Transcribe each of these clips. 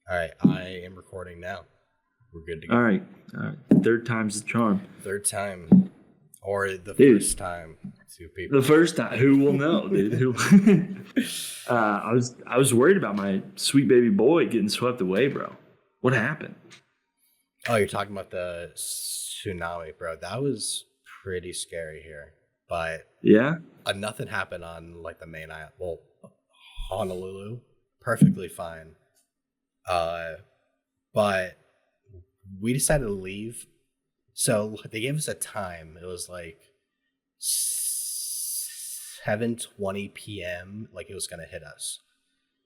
All right, I am recording now. We're good to go. All right. Third time's the charm. Third time, or the Dude. first time to people. The first time, who will know, dude? Who? I was worried about my sweet baby boy getting swept away, bro. What happened? Oh, you're talking about the tsunami, bro. That was pretty scary here, but Yeah. nothing happened on like the main island. Well, Honolulu, perfectly fine. But we decided to leave. So they gave us a time. It was like 7:20 p.m. Like it was gonna hit us.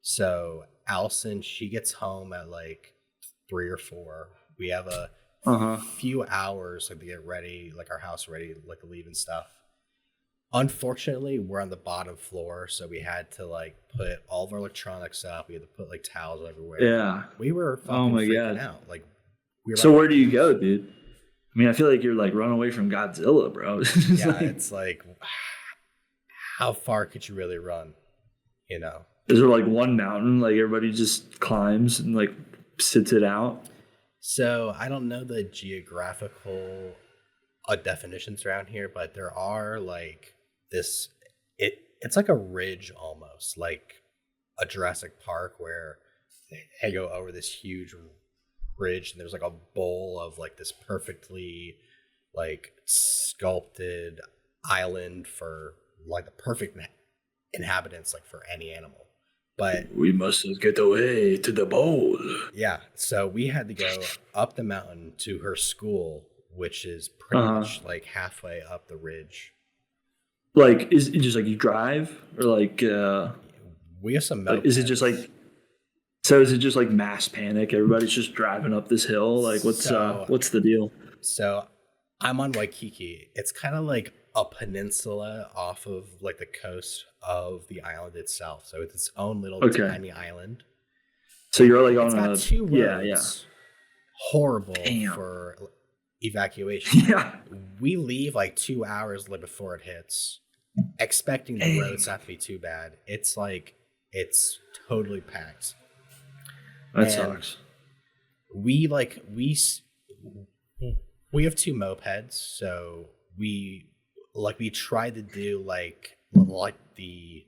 So Allison, she gets home at like 3 or 4. We have a few hours like to get ready, like our house ready, like to leave and stuff. Unfortunately, we're on the bottom floor, so we had to like put all of our electronics up. We had to put like towels everywhere. Yeah. We were fucking freaking out. Like, we were so where do you go, dude? I mean, I feel like you're like run away from Godzilla, bro. Yeah, it's like, how far could you really run? You know? Is there like one mountain like everybody just climbs and like sits it out? So I don't know the geographical definitions around here, but there are like it's like a ridge almost, like a Jurassic Park where they go over this huge ridge and there's like a bowl of like this perfectly like sculpted island for like the perfect inhabitants, like for any animal. But we must get away to the bowl. Yeah, so we had to go up the mountain to her school, which is pretty much like halfway up the ridge. Like, is it just like you drive, or like we have some like, is it just like, so is it just like mass panic? Everybody's just driving up this hill. Like, what's the deal? So I'm on Waikiki. It's kind of like a peninsula off of like the coast of the island itself. So it's its own little tiny island. So you're like it's got 2 roads. Yeah. Horrible for evacuation. Yeah. We leave like 2 hours before it hits, expecting the roads not to be too bad. It's like, it's totally packed. That sucks. We have 2 mopeds, so we tried to do like the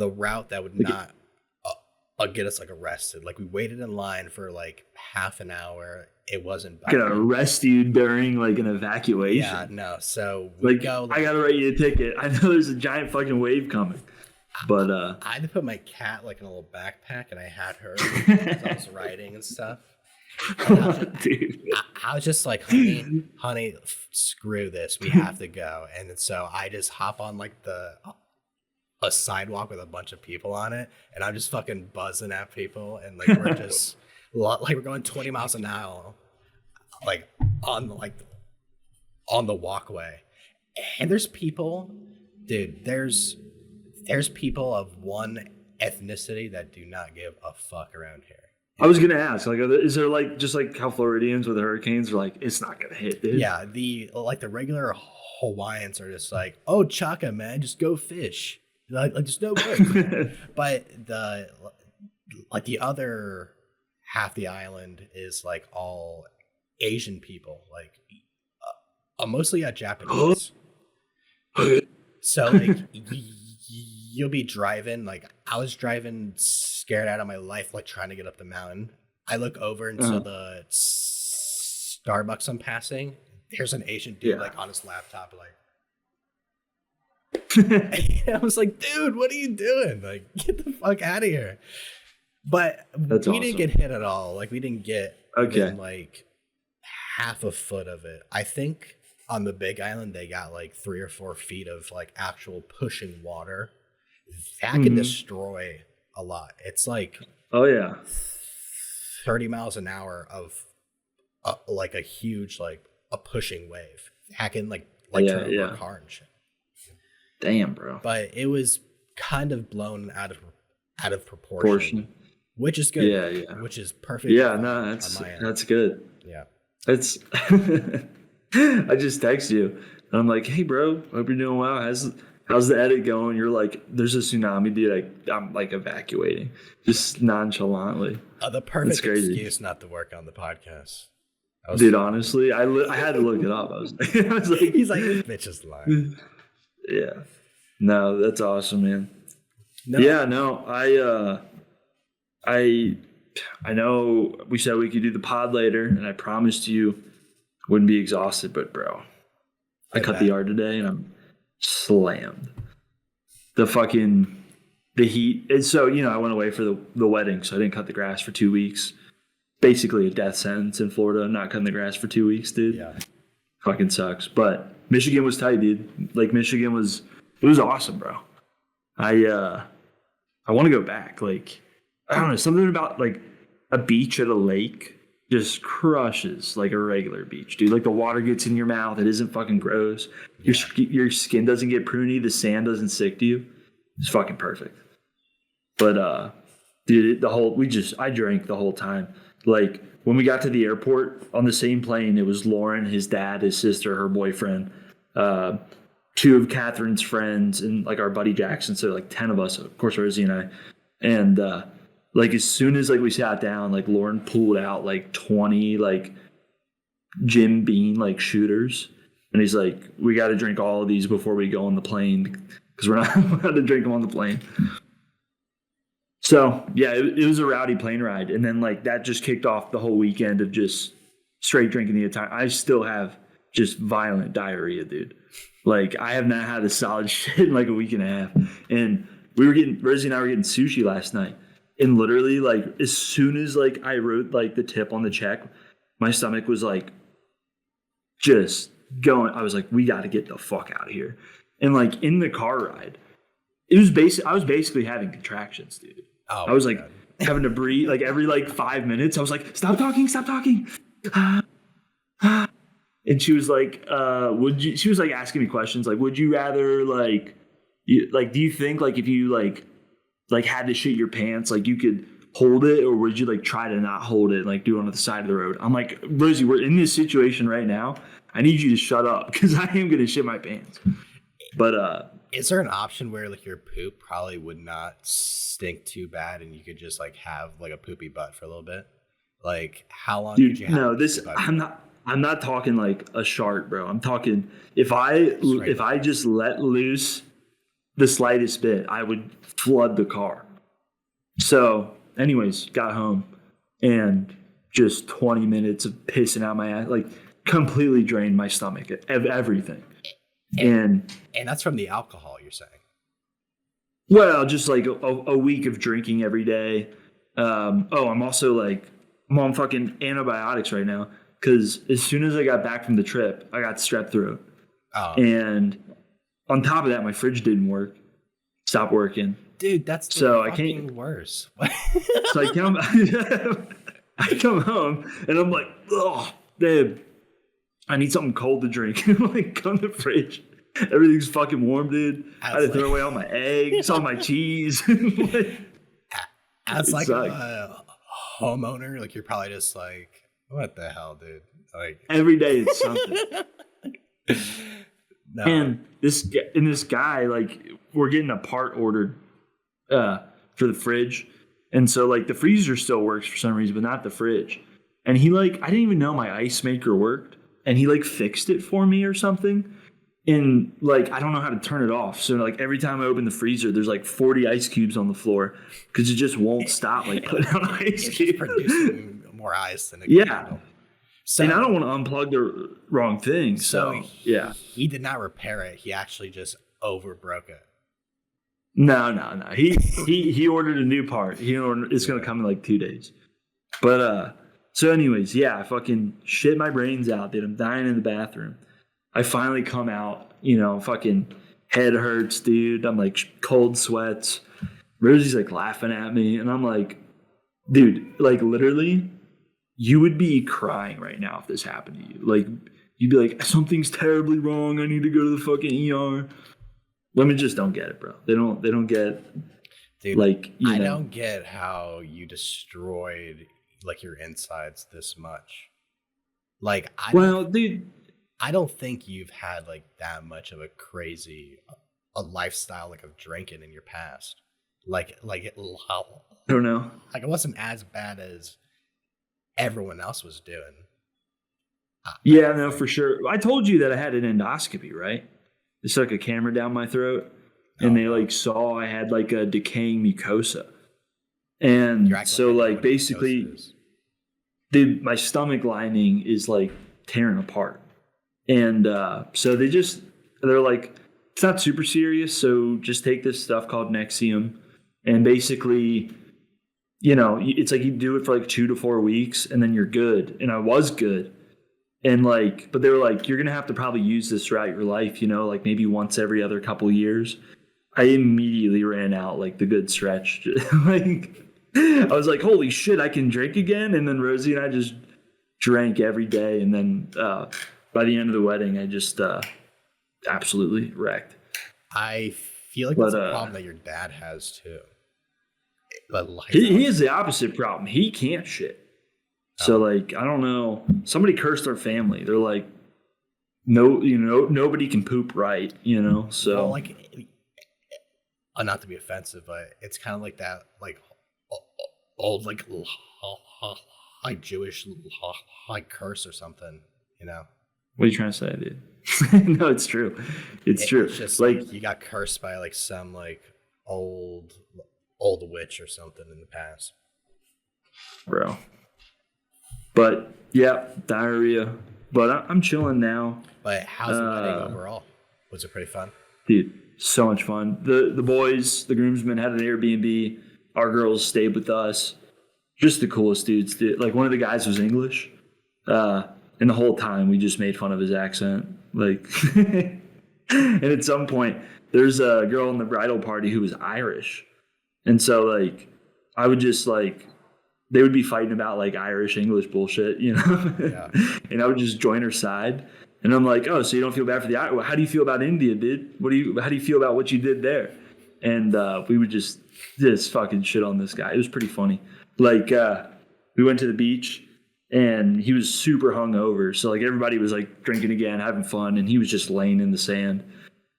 route that would not get us like arrested. Like, we waited in line for like half an hour. It wasn't gonna arrest you during like an evacuation. Yeah, no. So we go. I gotta write you a ticket. I know there's a giant fucking wave coming. But I had to put my cat like in a little backpack, and I had her as I was riding and stuff. Dude. I was just like, honey, screw this. We have to go. And so I just hop on like a sidewalk with a bunch of people on it, and I'm just fucking buzzing at people, and like we're just like we're going 20 miles an hour, like on the walkway. And there's people, dude. There's people of one ethnicity that do not give a fuck around here. I was gonna ask, like, is there like just like how Floridians with hurricanes are like, it's not gonna hit, dude? Yeah, the regular Hawaiians are just like, oh, Chaka, man, just go fish. Like there's no way. But the other half the island is like all Asian people, like mostly Japanese. So like you'll be driving, like I was driving scared out of my life, like trying to get up the mountain. I look over into the Starbucks I'm passing. There's an Asian dude like on his laptop, like. I was like, dude, what are you doing? Like, get the fuck out of here. But we didn't get hit at all. Like, we didn't get even, like half a foot of it. I think on the Big Island they got like 3 or 4 feet of like actual pushing water. That can destroy a lot. It's like 30 miles an hour of like a huge like a pushing wave. That can like turn over a car and shit. Damn, bro. But it was kind of blown out of proportion. Which is good. Yeah. Which is perfect. Yeah, no, that's good. Yeah. It's I just text you and I'm like, hey bro, hope you're doing well. How's the edit going? You're like, there's a tsunami, dude. I'm like evacuating, just nonchalantly. The perfect excuse not to work on the podcast. Dude, honestly, I had to look it up. I was like, he's like, this bitch is lying. Yeah. No, that's awesome, man. No. Yeah, no, I know we said we could do the pod later, and I promised you wouldn't be exhausted, but bro, I cut the yard today and I'm slammed. The heat. And so, I went away for the wedding, so I didn't cut the grass for 2 weeks. Basically a death sentence in Florida, not cutting the grass for 2 weeks, dude. Yeah. Fucking sucks. But Michigan was tight, dude. Like Michigan was awesome, bro. I want to go back. Like, I don't know, something about like a beach at a lake just crushes like a regular beach, dude. Like the water gets in your mouth. It isn't fucking gross. Your skin doesn't get pruny. The sand doesn't stick to you. It's fucking perfect. But dude, I drank the whole time. Like when we got to the airport on the same plane, it was Lauren, his dad, his sister, her boyfriend, 2 of Catherine's friends, and like our buddy Jackson. So like 10 of us, of course, Rosie and I. And like as soon as like we sat down, like Lauren pulled out like 20 like Jim Beam like shooters, and he's like, "We got to drink all of these before we go on the plane because we're not allowed to drink them on the plane." So yeah, it was a rowdy plane ride, and then like that just kicked off the whole weekend of just straight drinking the entire. I still have just violent diarrhea, dude. Like I have not had a solid shit in like a week and a half, and Rosie and I were getting sushi last night, and literally like as soon as like I wrote like the tip on the check, my stomach was like just going. I was like, we got to get the fuck out of here, and like in the car ride, I was basically having contractions, dude. Oh, I was like having to breathe like every like 5 minutes. I was like, stop talking. And she was like, she was like asking me questions like, would you rather like, do you think like if you like had to shit your pants, like you could hold it, or would you like try to not hold it, like do it on the side of the road? I'm like, Rosie, we're in this situation right now. I need you to shut up because I am going to shit my pants. But, is there an option where like your poop probably would not stink too bad and you could just like have like a poopy butt for a little bit? Like how long dude, could you have? No, I'm not talking like a shark, bro. I'm talking if I just let loose the slightest bit, I would flood the car. So anyways, got home and just 20 minutes of pissing out my ass, like completely drained my stomach of everything. And that's from the alcohol, you're saying? Well, just like a week of drinking every day. I'm on fucking antibiotics right now because as soon as I got back from the trip, I got strep throat. Oh. And on top of that, my fridge didn't work. Stopped working. Dude, that's worse. So I come home and I'm like, oh, babe, I need something cold to drink. I'm like, go to the fridge. Everything's fucking warm, dude. I had to throw away all my eggs, all my cheese. As like a homeowner, like you're probably just like, what the hell, dude? Like every day it's something. No. And this guy, like, we're getting a part ordered for the fridge, and so like the freezer still works for some reason, but not the fridge. And he like, I didn't even know my ice maker worked, and he like fixed it for me or something. And like, I don't know how to turn it off. So like every time I open the freezer, there's like 40 ice cubes on the floor because it just won't stop like putting out ice cubes. Producing more ice than it can. So, and I don't want to unplug the wrong thing. So yeah. He did not repair it. He actually just overbroke it. No. He ordered a new part. It's going to come in like 2 days. But so anyways, yeah, I fucking shit my brains out, dude. I'm dying in the bathroom. I finally come out, fucking head hurts, dude. I'm like cold sweats. Rosie's like laughing at me. And I'm like, dude, like literally, you would be crying right now if this happened to you. Like, you'd be like, something's terribly wrong. I need to go to the fucking ER. Women just don't get it, bro. They don't get, dude, like, I don't get how you destroyed like your insides this much. Like, dude, I don't think you've had like that much of a crazy a lifestyle like of drinking in your past? Like I don't know. like it wasn't as bad as everyone else was doing. Yeah, no, for sure. I told you that I had an endoscopy, right? They stuck a camera down my throat, and they like saw I had like a decaying mucosa, and so like basically, my stomach lining is like tearing apart, and so they're like, it's not super serious, so just take this stuff called Nexium, and basically, it's like you do it for like 2 to 4 weeks, and then you're good, and I was good. And like, but they were like, you're going to have to probably use this throughout your life, like maybe once every other couple years. I immediately ran out like the good stretch. Like, I was like, holy shit, I can drink again. And then Rosie and I just drank every day. And then by the end of the wedding, I just absolutely wrecked. I feel like that's a problem that your dad has too. But like, he has the opposite problem. He can't shit. So like, I don't know. Somebody cursed our family. They're like, no, nobody can poop right, So well, like, not to be offensive, but it's kind of like that, like old like Jewish like curse or something, What are you trying to say, dude? No, it's true. It's true. It's just like you got cursed by like some like old witch or something in the past, bro. But yeah, diarrhea. But I'm chilling now. But how's the wedding overall? Was it pretty fun? Dude, so much fun. The boys, the groomsmen had an Airbnb. Our girls stayed with us. Just the coolest dudes. Dude. Like one of the guys was English. And the whole time we just made fun of his accent. Like, and at some point, there's a girl in the bridal party who was Irish. And so like, I would just like, they would be fighting about like Irish English bullshit, Yeah. And I would just join her side, and I'm like, oh, so you don't feel bad for the Irish? How do you feel about India, dude? How do you feel about what you did there? And we would just fucking shit on this guy. It was pretty funny. Like we went to the beach, and he was super hungover, so like everybody was like drinking again, having fun, and he was just laying in the sand.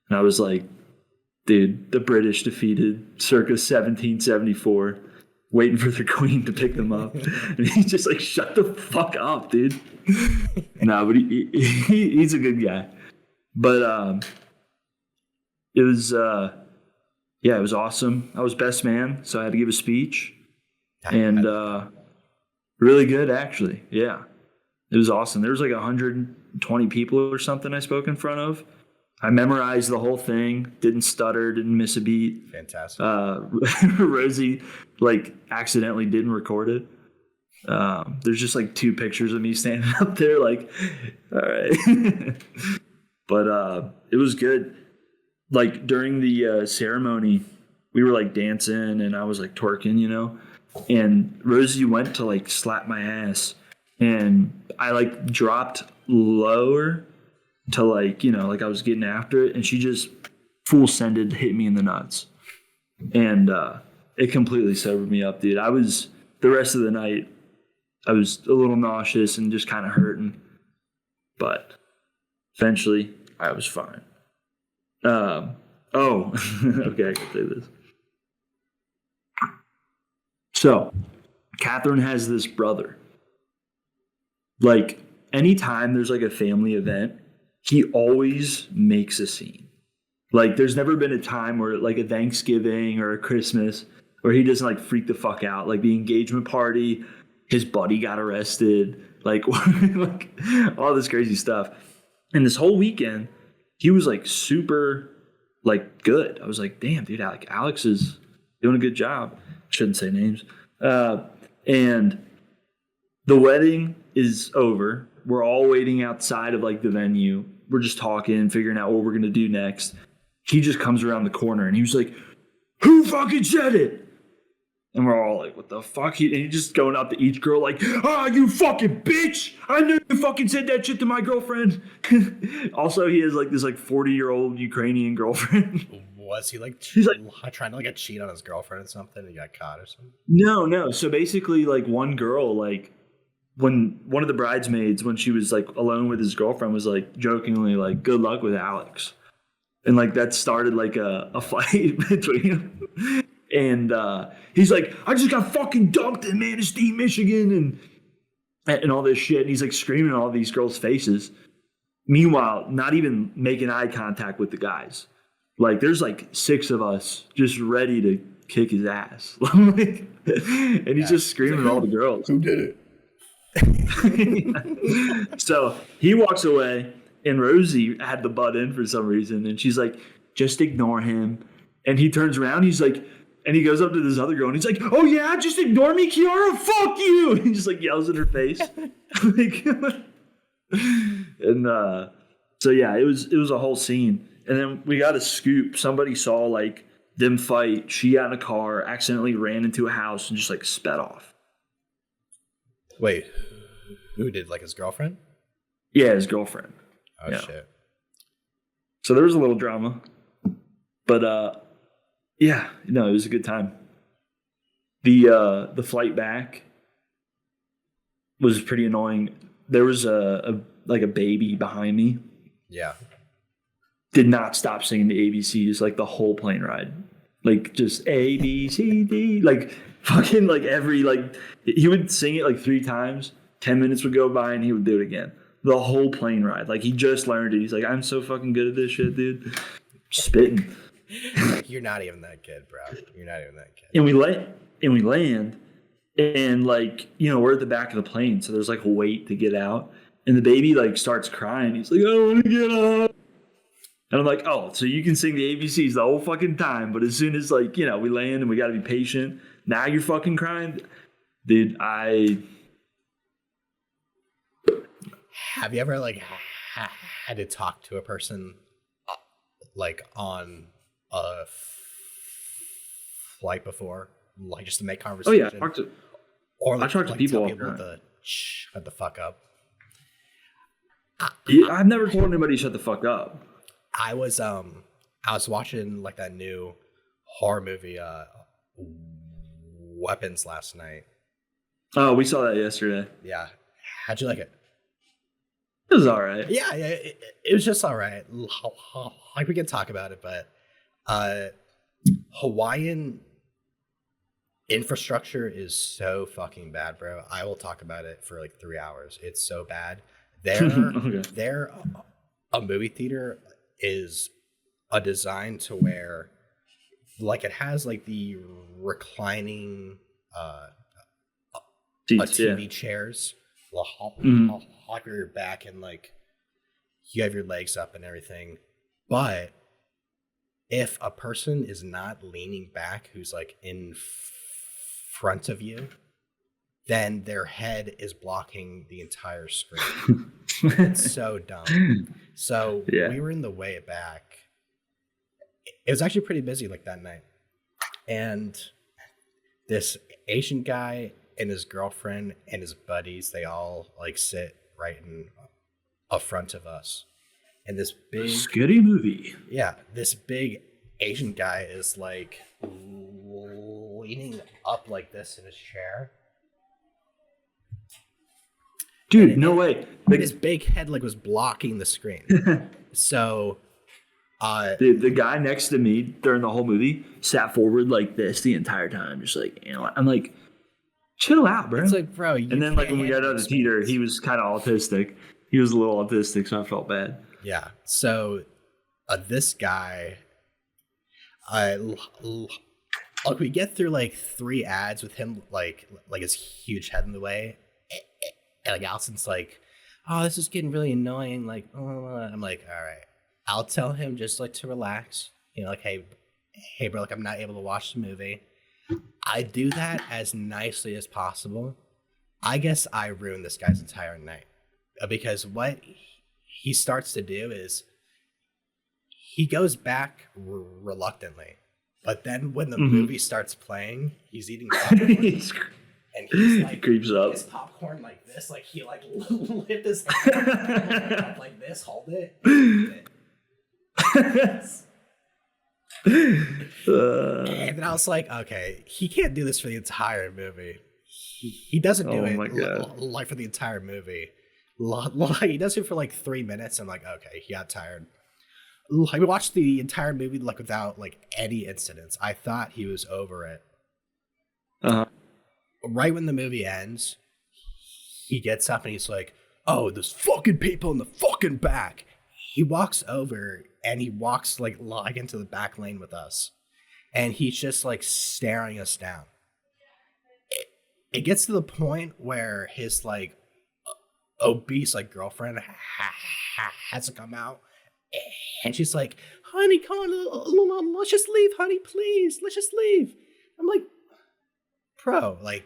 And I was like, dude, the British defeated circa 1774. Waiting for their queen to pick them up. And he's just like, shut the fuck up, dude. No, but he's a good guy. But it was it was awesome. I was best man, so I had to give a speech. And really good, actually. Yeah. It was awesome. There was like 120 people or something I spoke in front of. I memorized the whole thing, didn't stutter, didn't miss a beat. Fantastic. Rosie, like, accidentally didn't record it. There's just, like, 2 pictures of me standing up there, like, all right. But it was good. Like, during the ceremony, we were, like, dancing, and I was, like, twerking, And Rosie went to, like, slap my ass, and I, like, dropped lower to like, like I was getting after it, and she just full sended hit me in the nuts. And it completely sobered me up, dude. The rest of the night, I was a little nauseous and just kind of hurting. But eventually, I was fine. Okay, I can say this. So, Catherine has this brother. Like, anytime there's like a family event, he always makes a scene. Like, there's never been a time where, like, a Thanksgiving or a Christmas where he doesn't, like, freak the fuck out. Like, the engagement party, his buddy got arrested, like, like all this crazy stuff. And this whole weekend, he was, like, super, like, good. I was like, damn, dude, like, Alex is doing a good job. Shouldn't say names. And the wedding is over. We're all waiting outside of, like, the venue. We're just talking, figuring out what we're going to do next. He just comes around the corner, and he was like, who fucking said it? And we're all like, what the fuck? And he's just going up to each girl like, you fucking bitch. I knew you fucking said that shit to my girlfriend. Also, he has, like, this, like, 40-year-old Ukrainian girlfriend. Was he, like, trying to, like, cheat on his girlfriend or something? And he got caught or something? No. So basically, like, one girl, like, when one of the bridesmaids, when she was like alone with his girlfriend, was like jokingly like, good luck with Alex. And like that started like a fight between him. And he's like, I just got fucking dunked in Manistee, Michigan, and all this shit. And he's like screaming in all these girls' faces. Meanwhile, not even making eye contact with the guys. Like there's like 6 of us just ready to kick his ass. And he's just screaming at all the girls. Who did it? So he walks away, and Rosie had to butt in for some reason, and she's like, just ignore him. And he turns around, he's like, and he goes up to this other girl, and he's like, oh yeah, just ignore me, Kiara, fuck you. And he just like yells in her face. And so yeah, it was a whole scene. And then we got a scoop. Somebody saw like them fight. She got in a car, accidentally ran into a house, and just like sped off. Wait, who did, like his girlfriend? Yeah, his girlfriend. Oh shit. So there was a little drama. But yeah, no, it was a good time. The flight back was pretty annoying. There was a baby behind me. Yeah. Did not stop singing the ABCs like the whole plane ride. Like just A, B, C, D. Like fucking like every like he would sing it like 3 times. 10 minutes would go by and he would do it again. The whole plane ride. Like he just learned it. He's like, I'm so fucking good at this shit, dude. Spitting. Like, you're not even that kid, bro. You're not even that kid. And we land and like, you know, we're at the back of the plane, so there's like a wait to get out. And the baby like starts crying. He's like, I don't want to get out. And I'm like, oh, so you can sing the ABCs the whole fucking time, but as soon as like, you know, we land and we got to be patient, now you're fucking crying? Dude, Have you ever like had to talk to a person like on a flight before, like just to make conversation? Oh yeah, I talk to like, people tell all the time. to shut the fuck up. I've never told anybody to shut the fuck up. I was watching like that new horror movie Weapons last night. Oh, we saw that yesterday. Yeah. How'd you like it? It was all right. Yeah, it was just all right. Like we can talk about it, but Hawaiian infrastructure is so fucking bad, bro. I will talk about it for like 3 hours. It's so bad. Their a movie theater is a design to where like it has like the reclining Seats, TV chairs, like where your back and like you have your legs up and everything. But if a person is not leaning back, who's like in front of you, then their head is blocking the entire screen. It's so dumb. So we were in the way back. It was actually pretty busy like that night. And this Asian guy and his girlfriend and his buddies, they all like sit right in front of us. And this big scary movie. Yeah, this big Asian guy is like leaning up like this in his chair. Dude, no way. Like his big head like was blocking the screen. So the guy next to me during the whole movie sat forward like this the entire time, just like, you know, I'm like, chill out, bro. It's like, bro. And then like when we got out of the theater, he was kind of autistic. He was a little autistic, so I felt bad. Yeah. So this guy, like we get through like 3 ads with him, like his huge head in the way, and like Allison's like, oh, this is getting really annoying. Like, I'm like, all right, I'll tell him just like to relax. You know, like, hey, bro, like I'm not able to watch the movie. I do that as nicely as possible. I guess I ruined this guy's entire night because what he starts to do is he goes back reluctantly, but then when the movie starts playing, he's eating popcorn, and he's like, creeps up his popcorn like this, like he like lift his hand like this, hold it. And then I was like, okay, he can't do this for the entire movie. He doesn't do it like for the entire movie. He does it for like 3 minutes. I'm like, okay, he got tired. I watched the entire movie like without like any incidents. I thought he was over it. Uh-huh. Right when the movie ends, he gets up and he's like, "Oh, there's fucking people in the fucking back." He walks over and he walks like into the back lane with us, and he's just like staring us down. It gets to the point where his like obese like girlfriend has to come out, and she's like, "Honey, come on, let's just leave, honey, please, let's just leave." I'm like, bro, like,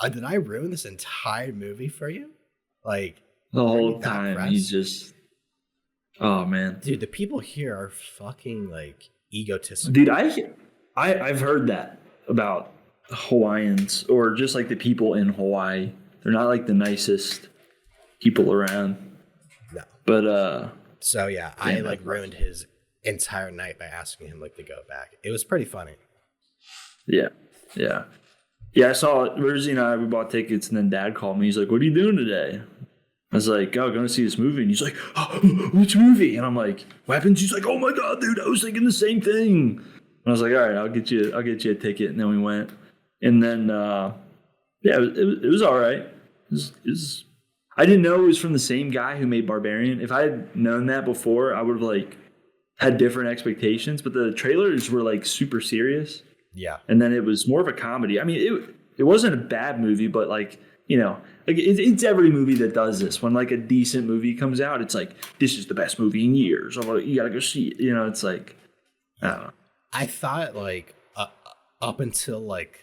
did I ruin this entire movie for you? Like, the whole time he's just, oh man, dude, the people here are fucking like egotistical. Dude, I've heard that about Hawaiians, or just like the people in Hawaii. They're not like the nicest people around. No. But so yeah, I like ruined his entire night by asking him like to go back. It was pretty funny. Yeah. I saw Rosie and I, we bought tickets, and then Dad called me. He's like, "What are you doing today?" I was like, "Oh, going to see this movie." And he's like, "Oh, which movie?" And I'm like, "Weapons." He's like, "Oh my god, dude, I was thinking the same thing." And I was like, "All right, I'll get you a ticket." And then we went, and then it was all right. It was, I didn't know it was from the same guy who made Barbarian. If I had known that before, I would have like had different expectations. But the trailers were like super serious. Yeah. And then it was more of a comedy. I mean, it wasn't a bad movie, but like, you know, like it's every movie that does this. When like a decent movie comes out, it's like, this is the best movie in years. Or you gotta go see it. You know, it's like, I don't know. I thought like up until like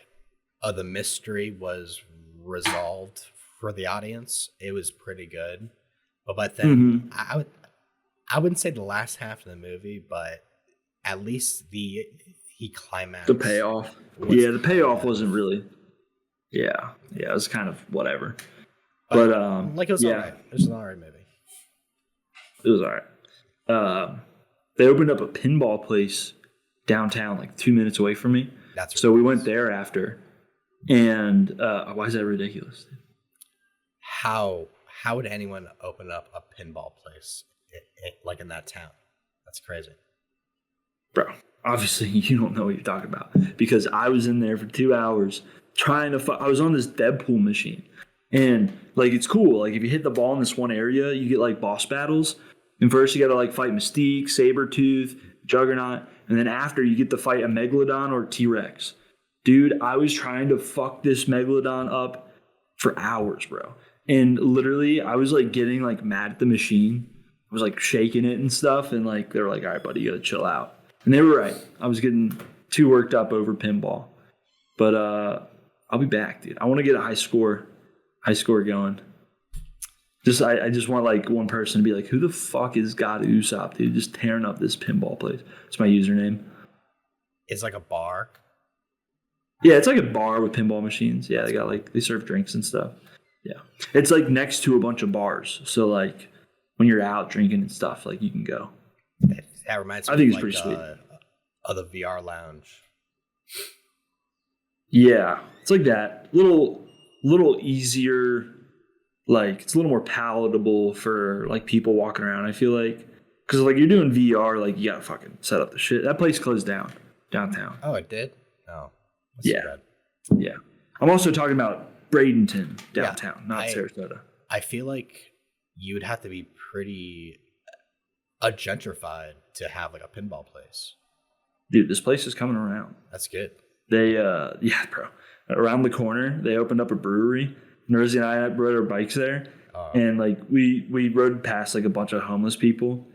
the mystery was resolved for the audience, it was pretty good. But then I wouldn't say the last half of the movie, but at least he climaxed. The payoff. The payoff wasn't really. Yeah, it was kind of whatever. But like it was all right. It was an all right movie. It was all right. They opened up a pinball place downtown, like 2 minutes away from me. That's so we went there after. And why is that ridiculous? How would anyone open up a pinball place like in that town? That's crazy, bro. Obviously, you don't know what you're talking about, because I was in there for 2 hours trying to. I was on this Deadpool machine, and like it's cool. Like if you hit the ball in this one area, you get like boss battles. And first, you got to like fight Mystique, Sabretooth, Juggernaut, and then after you get to fight a Megalodon or T-Rex. Dude, I was trying to fuck this Megalodon up for hours, bro. And literally, I was like getting like mad at the machine. I was like shaking it and stuff, and like they were like, "All right, buddy, you gotta chill out." And they were right. I was getting too worked up over pinball. But I'll be back, dude. I want to get a high score going. I just want like one person to be like, "Who the fuck is God Usopp, dude? Just tearing up this pinball place." It's my username. It's like a bar. Yeah, it's like a bar with pinball machines. Yeah, they got like, they serve drinks and stuff. Yeah. It's like next to a bunch of bars. So like when you're out drinking and stuff, like you can go. That reminds me. I think it's like, pretty sweet. Of the VR lounge. Yeah, it's like that. Little easier. Like it's a little more palatable for like people walking around. I feel like, because like you're doing VR, like you gotta fucking set up the shit. That place closed down downtown. Oh, it did. Oh, yeah. I'm also talking about Bradenton downtown, not Sarasota. I feel like you would have to be pretty gentrified to have like a pinball place. Dude, this place is coming around. That's good. They, bro. Around the corner, they opened up a brewery. Rosie and I rode our bikes there, and like we rode past like a bunch of homeless people,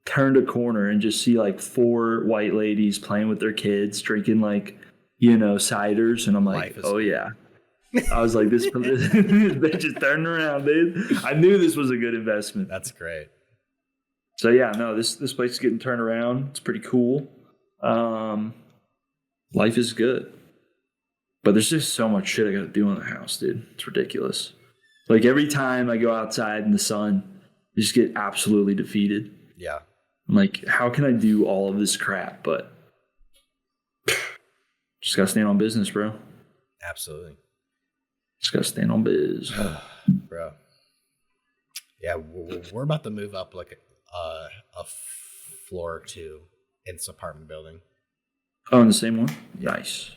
turned a corner and just see like 4 white ladies playing with their kids, drinking like, you know, ciders, and I'm like, oh yeah. I was like, this bitch is turning around, dude. I knew this was a good investment. That's great. So yeah, no, this place is getting turned around. It's pretty cool. Life is good. But there's just so much shit I got to do in the house, dude. It's ridiculous. Like every time I go outside in the sun, I just get absolutely defeated. Yeah. I'm like, how can I do all of this crap? But just got to stand on business, bro. Absolutely. Just got to stand on biz. Bro. Yeah, we're about to move up like a floor two in this apartment building. Oh, in the same one? Nice.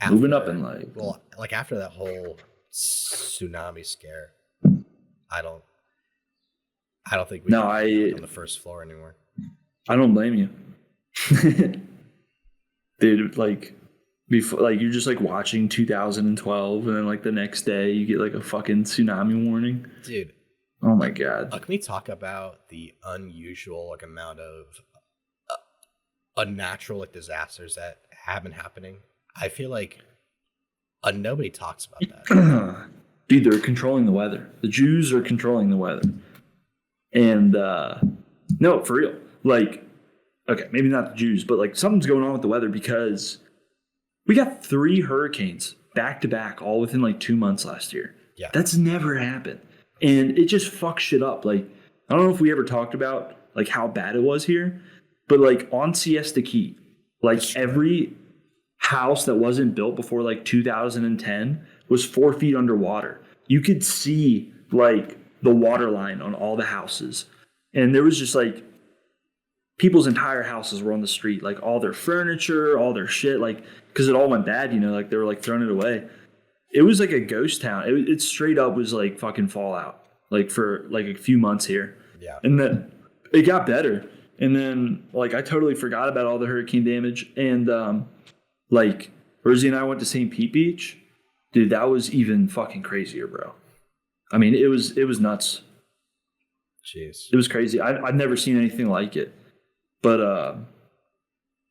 Moving up in life. Well, like after that whole tsunami scare, I don't think we can be on the first floor anymore. I don't blame you. Dude, like before, like you're just like watching 2012 and then like the next day you get like a fucking tsunami warning. Dude. Oh my god. Can we talk about the unusual like amount of unnatural like disasters that have been happening? I feel like nobody talks about that. Dude, they're controlling the weather. The Jews are controlling the weather. And no, for real. Like, okay, maybe not the Jews, but like something's going on with the weather because we got 3 hurricanes back to back all within like 2 months last year. Yeah. That's never happened. And it just fucks shit up. Like, I don't know if we ever talked about like how bad it was here, but like on Siesta Key, like every house that wasn't built before like 2010 was 4 feet underwater. You could see like the water line on all the houses. And there was just like people's entire houses were on the street, like all their furniture, all their shit, like because it all went bad, you know, like they were like throwing it away. It was like a ghost town. It straight up was like fucking Fallout, like for like a few months here. Yeah. And then it got better. And then like I totally forgot about all the hurricane damage. And like Rosie and I went to St. Pete Beach. Dude, that was even fucking crazier, bro. I mean, it was nuts. Jeez. It was crazy. I've never seen anything like it. But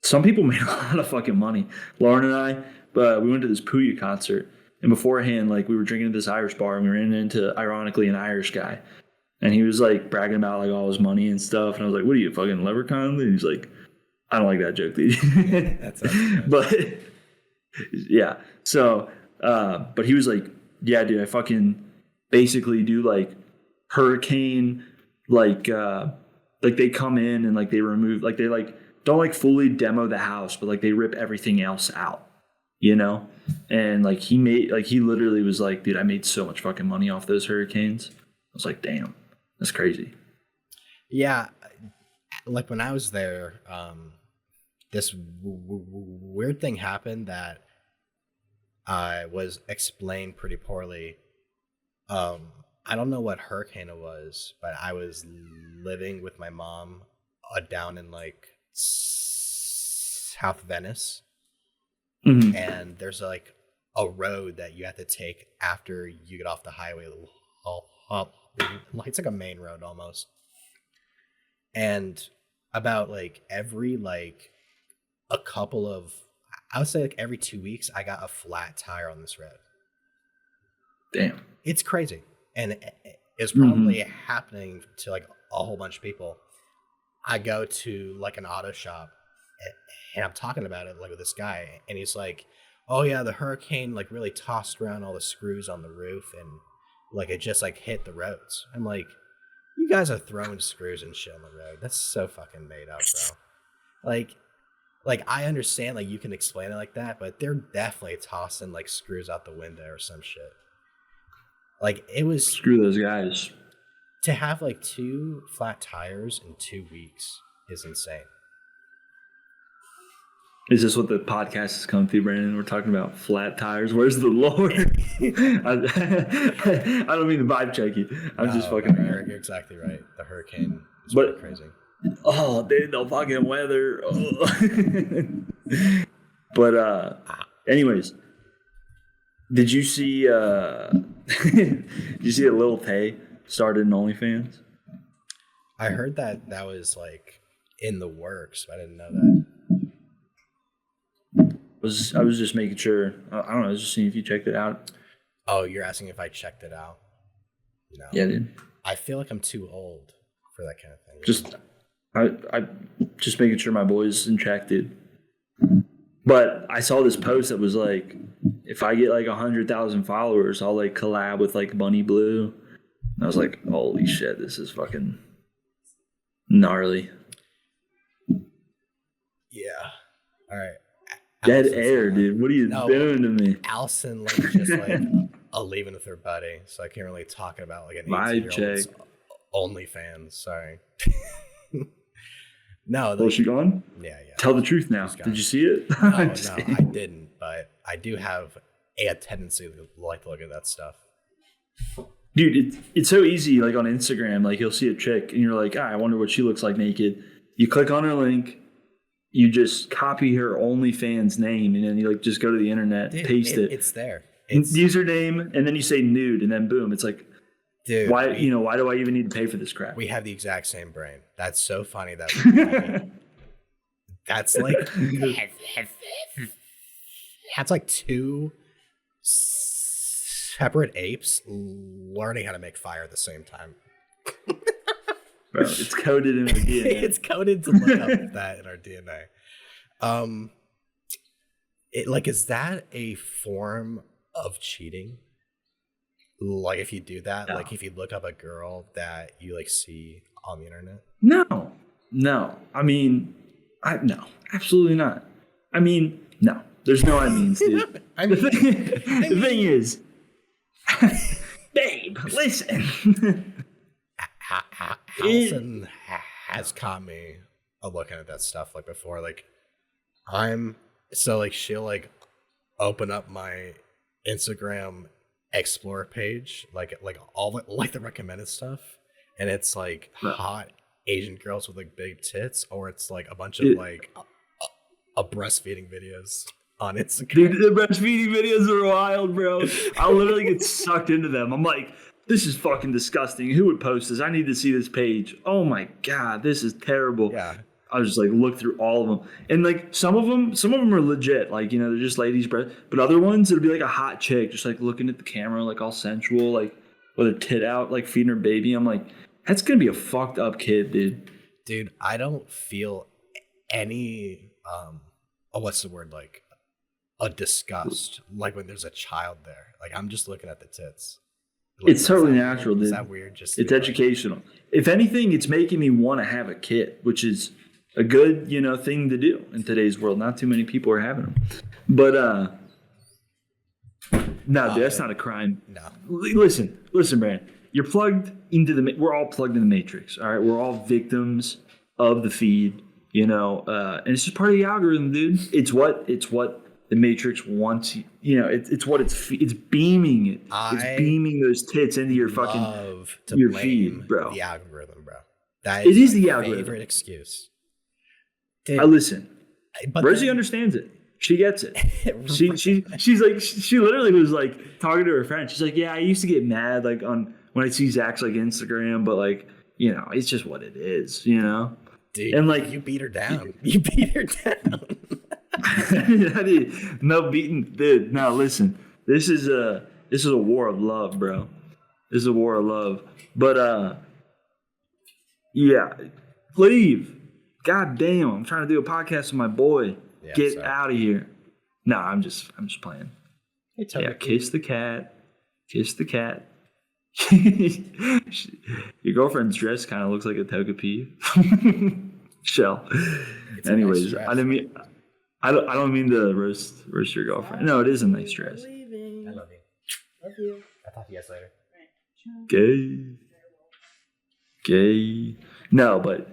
some people made a lot of fucking money. Lauren and I, we went to this Puya concert. And beforehand, like we were drinking at this Irish bar and we ran into, ironically, an Irish guy. And he was like bragging about like all his money and stuff. And I was like, what are you, fucking leprechaun? And he's like, I don't like that joke, dude. That's but yeah. So, but he was like, yeah, dude, I fucking basically do like hurricane, like they come in and like they remove, like they like don't like fully demo the house, but like they rip everything else out, you know? And like he literally was like, dude, I made so much fucking money off those hurricanes. I was like, damn, that's crazy. Yeah. Like when I was there, this weird thing happened that was explained pretty poorly. I don't know what hurricane it was, but I was living with my mom down in like South Venice. Mm-hmm. And there's like a road that you have to take after you get off the highway. It's like a main road almost. And about like every like a couple of, I would say like every 2 weeks, I got a flat tire on this road. Damn. It's crazy. And it's probably happening to like a whole bunch of people. I go to like an auto shop and I'm talking about it like with this guy, and he's like, oh yeah, the hurricane like really tossed around all the screws on the roof and like it just like hit the roads. I'm like, you guys are throwing screws and shit on the road. That's so fucking made up, bro. Like I understand like you can explain it like that, but they're definitely tossing like screws out the window or some shit. Like it was, screw those guys. To have like 2 flat tires in 2 weeks is insane. Is this what the podcast has come to, Brandon? We're talking about flat tires. Where's the Lord? I don't mean to vibe check you. I'm just fucking. You're exactly right. The hurricane is pretty crazy. Oh, dude, the fucking weather. Oh. But anyways, did you see? Did you see that Lil Tay started an OnlyFans? I heard that was like in the works, but I didn't know that. I was just making sure. I don't know. I was just seeing if you checked it out. Oh, you're asking if I checked it out? No. Yeah, dude. I feel like I'm too old for that kind of thing. I just making sure my boys in check, dude. But I saw this post that was like, if I get like 100,000 followers, I'll like collab with like Bunny Blue. And I was like, holy shit, this is fucking gnarly. Yeah. All right. Dead air, dude. What are you doing to me? Allison like just like leaving with her buddy, so I can't really talk about like an 18-year-old's OnlyFans. Sorry. No, Oh, is she gone? Yeah. Tell the truth now. Did you see it? No, I didn't. But I do have a tendency to like to look at that stuff. Dude, it's so easy. Like on Instagram, like you'll see a chick and you're like, I wonder what she looks like naked. You click on her link, you just copy her OnlyFans name, and then you like just go to the internet, paste it. It's there. Username, and then you say nude, and then boom, it's like, dude, why do I even need to pay for this crap? We have the exact same brain. That's so funny that that's like that's like two separate apes learning how to make fire at the same time. Bro, it's coded in our DNA. It's coded to look up that in our DNA. Is that a form of cheating? Like if you do that, like if you look up a girl that you like see on the internet? No. I mean, no, absolutely not. I mean, no. There's no I means, dude. The thing is, babe, listen. Allison has caught me looking at that stuff like before. Like she'll like open up my Instagram Explore page, like all the recommended stuff, and it's like hot Asian girls with like big tits, or it's like a bunch of like a breastfeeding videos on Instagram. Dude, the breastfeeding videos are wild, bro. I literally get sucked into them. I'm like, this is fucking disgusting. Who would post this? I need to see this page. Oh my God, this is terrible. Yeah. I was just like, look through all of them. And like some of them are legit. Like, they're just ladies' breath. But other ones, it'll be like a hot chick, just like looking at the camera, like all sensual, like with her tit out, like feeding her baby. I'm like, that's going to be a fucked up kid, dude. Dude, I don't feel any, what's the word? Like a disgust. Like when there's a child there. Like I'm just looking at the tits. Like, it's totally natural, dude. Is that weird? It's educational. If anything, it's making me want to have a kid, which is a good, thing to do in today's world. Not too many people are having them. But, no, dude, that's not a crime. No. Listen, Brandon. You're plugged into we're all plugged in the Matrix, all right? We're all victims of the feed, and it's just part of the algorithm, dude. It's what the Matrix wants you. It's what it's beaming it. It's beaming those tits into your fucking your feed, bro. The algorithm, bro. That is the algorithm. Favorite excuse. Dude, I listen. Rosie understands it. She gets it. She's like she literally was like talking to her friend. She's like, yeah, I used to get mad like on when I see Zach's like Instagram, but like it's just what it is, Dude, and like you beat her down. You beat her down. No beating, dude. No, listen. This is a war of love, bro. This is a war of love. But yeah, leave. God damn, I'm trying to do a podcast with my boy. Yeah, get out of here. No, I'm just playing. Hey, yeah, kiss the cat. Kiss the cat. Your girlfriend's dress kind of looks like a Togepi. Shell. Anyways, nice, I didn't mean. I don't mean to roast your girlfriend. No, it is a nice dress. I love you. Love you. I'll talk to you guys later. Gay. No, but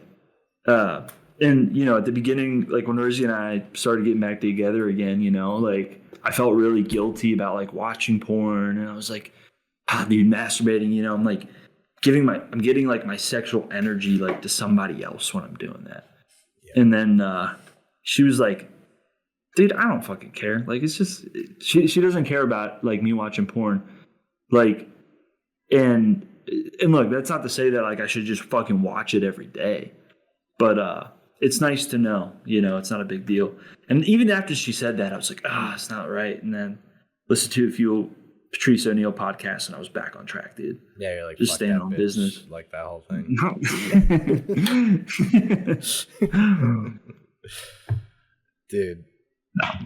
and at the beginning, like when Rosie and I started getting back together again, like I felt really guilty about like watching porn, and I was like, dude, masturbating. I'm like I'm getting like my sexual energy like to somebody else when I'm doing that. Yeah. And then she was like, dude, I don't fucking care. Like, it's just, she doesn't care about, like, me watching porn. Like, and look, that's not to say that, like, I should just fucking watch it every day. But it's nice to know, it's not a big deal. And even after she said that, I was like, it's not right. And then listened to a few Patrice O'Neal podcasts, and I was back on track, dude. Yeah, you're like, just staying on business. Like that whole thing. Dude.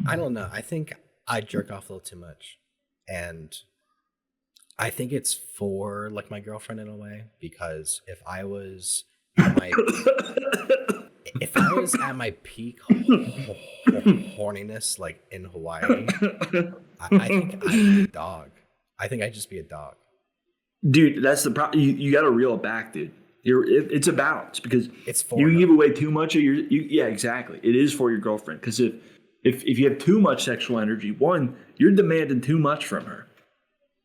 I don't know. I think I jerk off a little too much. And I think it's for like my girlfriend in a way, because if I was at my peak horniness like in Hawaii, I think I'd be a dog. I think I'd just be a dog. Dude, that's the problem. You got to reel it back, dude. It's a balance because It's for you her. give away too much of yeah, exactly. It is for your girlfriend because if you have too much sexual energy, one, you're demanding too much from her.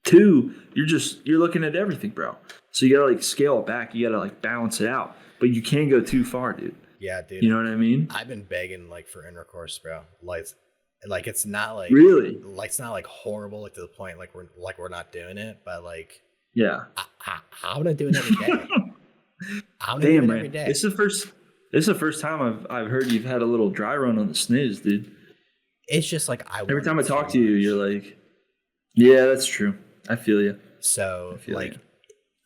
Two, you're looking at everything, bro. So you gotta like scale it back. You gotta like balance it out, but you can't go too far, dude. Yeah, dude. You know what I mean? I've been begging like for intercourse, bro. Like it's not like Really? like it's not like horrible, like to the point like we're not doing it, but like Yeah. I'm gonna do it every day. I'm gonna do Damn, it man. every day. This is the first time I've heard you've had a little dry run on the snooze, dude. It's just like Every time I talk to you, you're like, yeah, that's true. I feel you. So like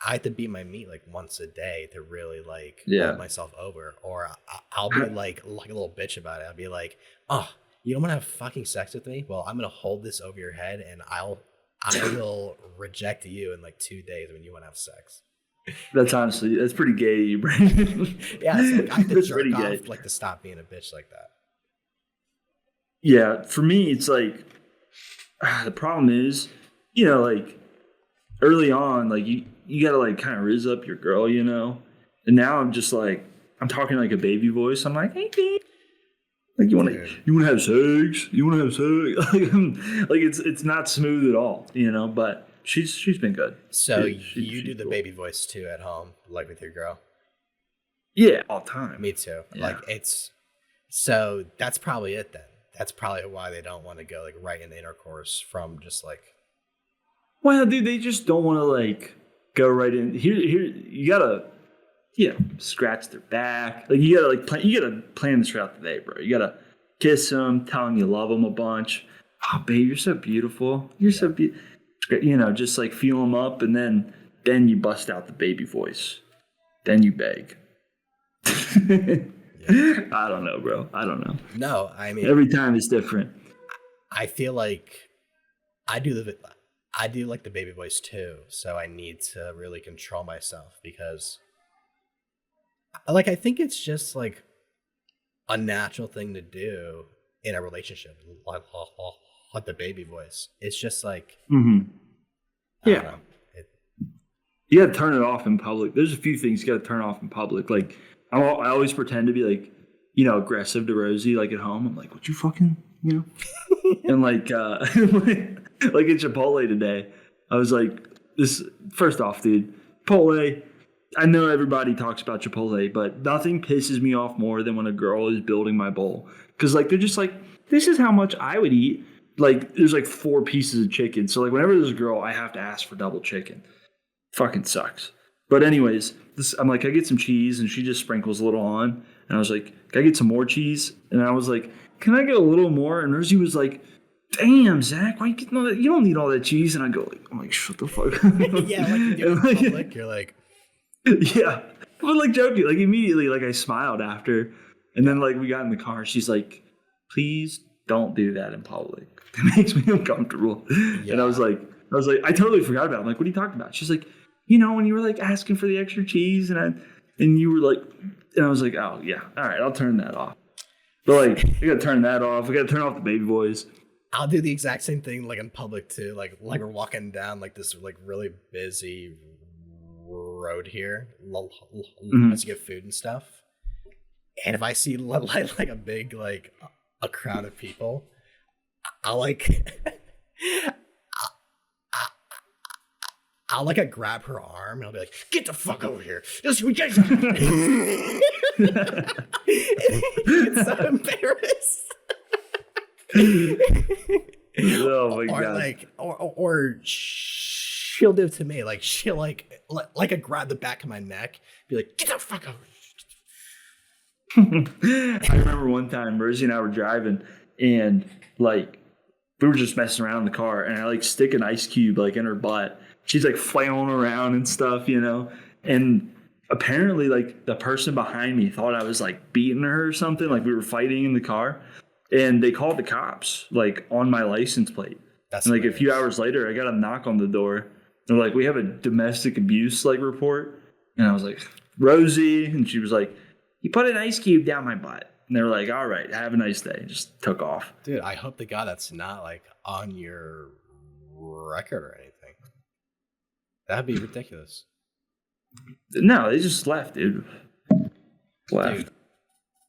I have to beat my meat like once a day to really like hold myself over, or I'll be like a little bitch about it. I'll be like, oh, you don't want to have fucking sex with me? Well, I'm gonna hold this over your head, and I will reject you in like 2 days when you want to have sex. That's pretty gay, Brandon. Yeah, it's like I have to jerk off like to stop being a bitch like that. Yeah, for me, it's like the problem is, like early on, like you gotta like kind of riz up your girl, and now I'm just like I'm talking like a baby voice. I'm like, hey, babe. Like you want to have sex? You want to have sex? Like it's not smooth at all, But she's been good. So you do the baby voice too at home, like with your girl? Yeah, all the time. Me too. Yeah. Like so that's probably it then. That's probably why they don't want to go like right into intercourse from just like. Well, dude, they just don't want to like go right in. Here, you gotta. Scratch their back. Like you gotta plan this throughout the day, bro. You gotta kiss them, tell them you love them a bunch. Oh, babe, you're so beautiful. You're so beautiful. Just like feel them up, and then you bust out the baby voice. Then you beg. I don't know, bro. I don't know. No, I mean every time is different. I feel like I do like the baby voice too, so I need to really control myself because. Like, I think it's just, like, a natural thing to do in a relationship, like the baby voice. It's just, like... Mm-hmm. I don't know. You gotta turn it off in public. There's a few things you gotta turn off in public. Like, I always pretend to be, like, aggressive to Rosie, like, at home. I'm like, what you fucking, And, like, like at Chipotle today, I was like, first off, dude, Chipotle... I know everybody talks about Chipotle, but nothing pisses me off more than when a girl is building my bowl. Because, like, they're just like, this is how much I would eat. Like, there's, like, 4 pieces of chicken. So, like, whenever there's a girl, I have to ask for double chicken. Fucking sucks. But anyways, I'm like, can I get some cheese? And she just sprinkles a little on. And I was like, can I get some more cheese? And I was like, can I get a little more? And Rosie was like, damn, Zach, why you getting all that? You don't need all that cheese. And I go, I'm like, shut the fuck up. Yeah, like you do in public, you're like... Yeah, but like joking, like immediately, like I smiled after, and then like we got in the car. She's like, "Please don't do that in public. It makes me uncomfortable." Yeah. And I was like, I totally forgot about it. I'm like, what are you talking about? She's like, when you were like asking for the extra cheese, and you were like, and I was like, oh yeah, all right, I'll turn that off. But like, I gotta turn that off. I gotta turn off the baby voice. I'll do the exact same thing like in public too. Like we're walking down like this like really busy road here, let's get food and stuff, and if I see like a big like a crowd of people, I'll like I'll like grab her arm and I'll be like, get the fuck over here. It's so embarrassed. Oh my god. Like or she'll do it to me. Like she'll like I grab the back of my neck, be like, get the fuck over. I remember one time Rosie and I were driving and like we were just messing around in the car and I like stick an ice cube like in her butt. She's like flailing around and stuff, and apparently like the person behind me thought I was like beating her or something, like we were fighting in the car, and they called the cops like on my license plate. That's and like hilarious. A few hours later I got a knock on the door. They're like, we have a domestic abuse like report. And I was like, Rosie. And she was like, you put an ice cube down my butt. And they were like, all right, have a nice day. Just took off. Dude, I hope to God that's not like on your record or anything. That'd be ridiculous. No, they just left, dude. Left. Dude,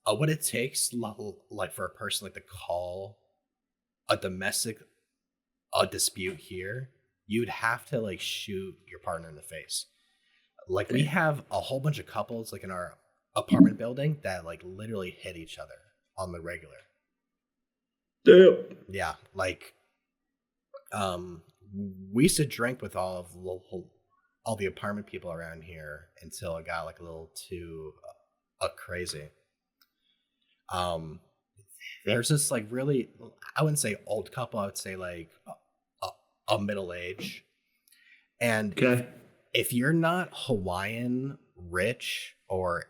what it takes, like for a person like to call a domestic dispute here, you'd have to like shoot your partner in the face. Like we have a whole bunch of couples like in our apartment building that like literally hit each other on the regular. Damn. Yeah, like we used to drink with all the apartment people around here until it got like a little too crazy. There's this like really, I wouldn't say old couple, I would say like a middle age. And Okay. if you're not Hawaiian rich or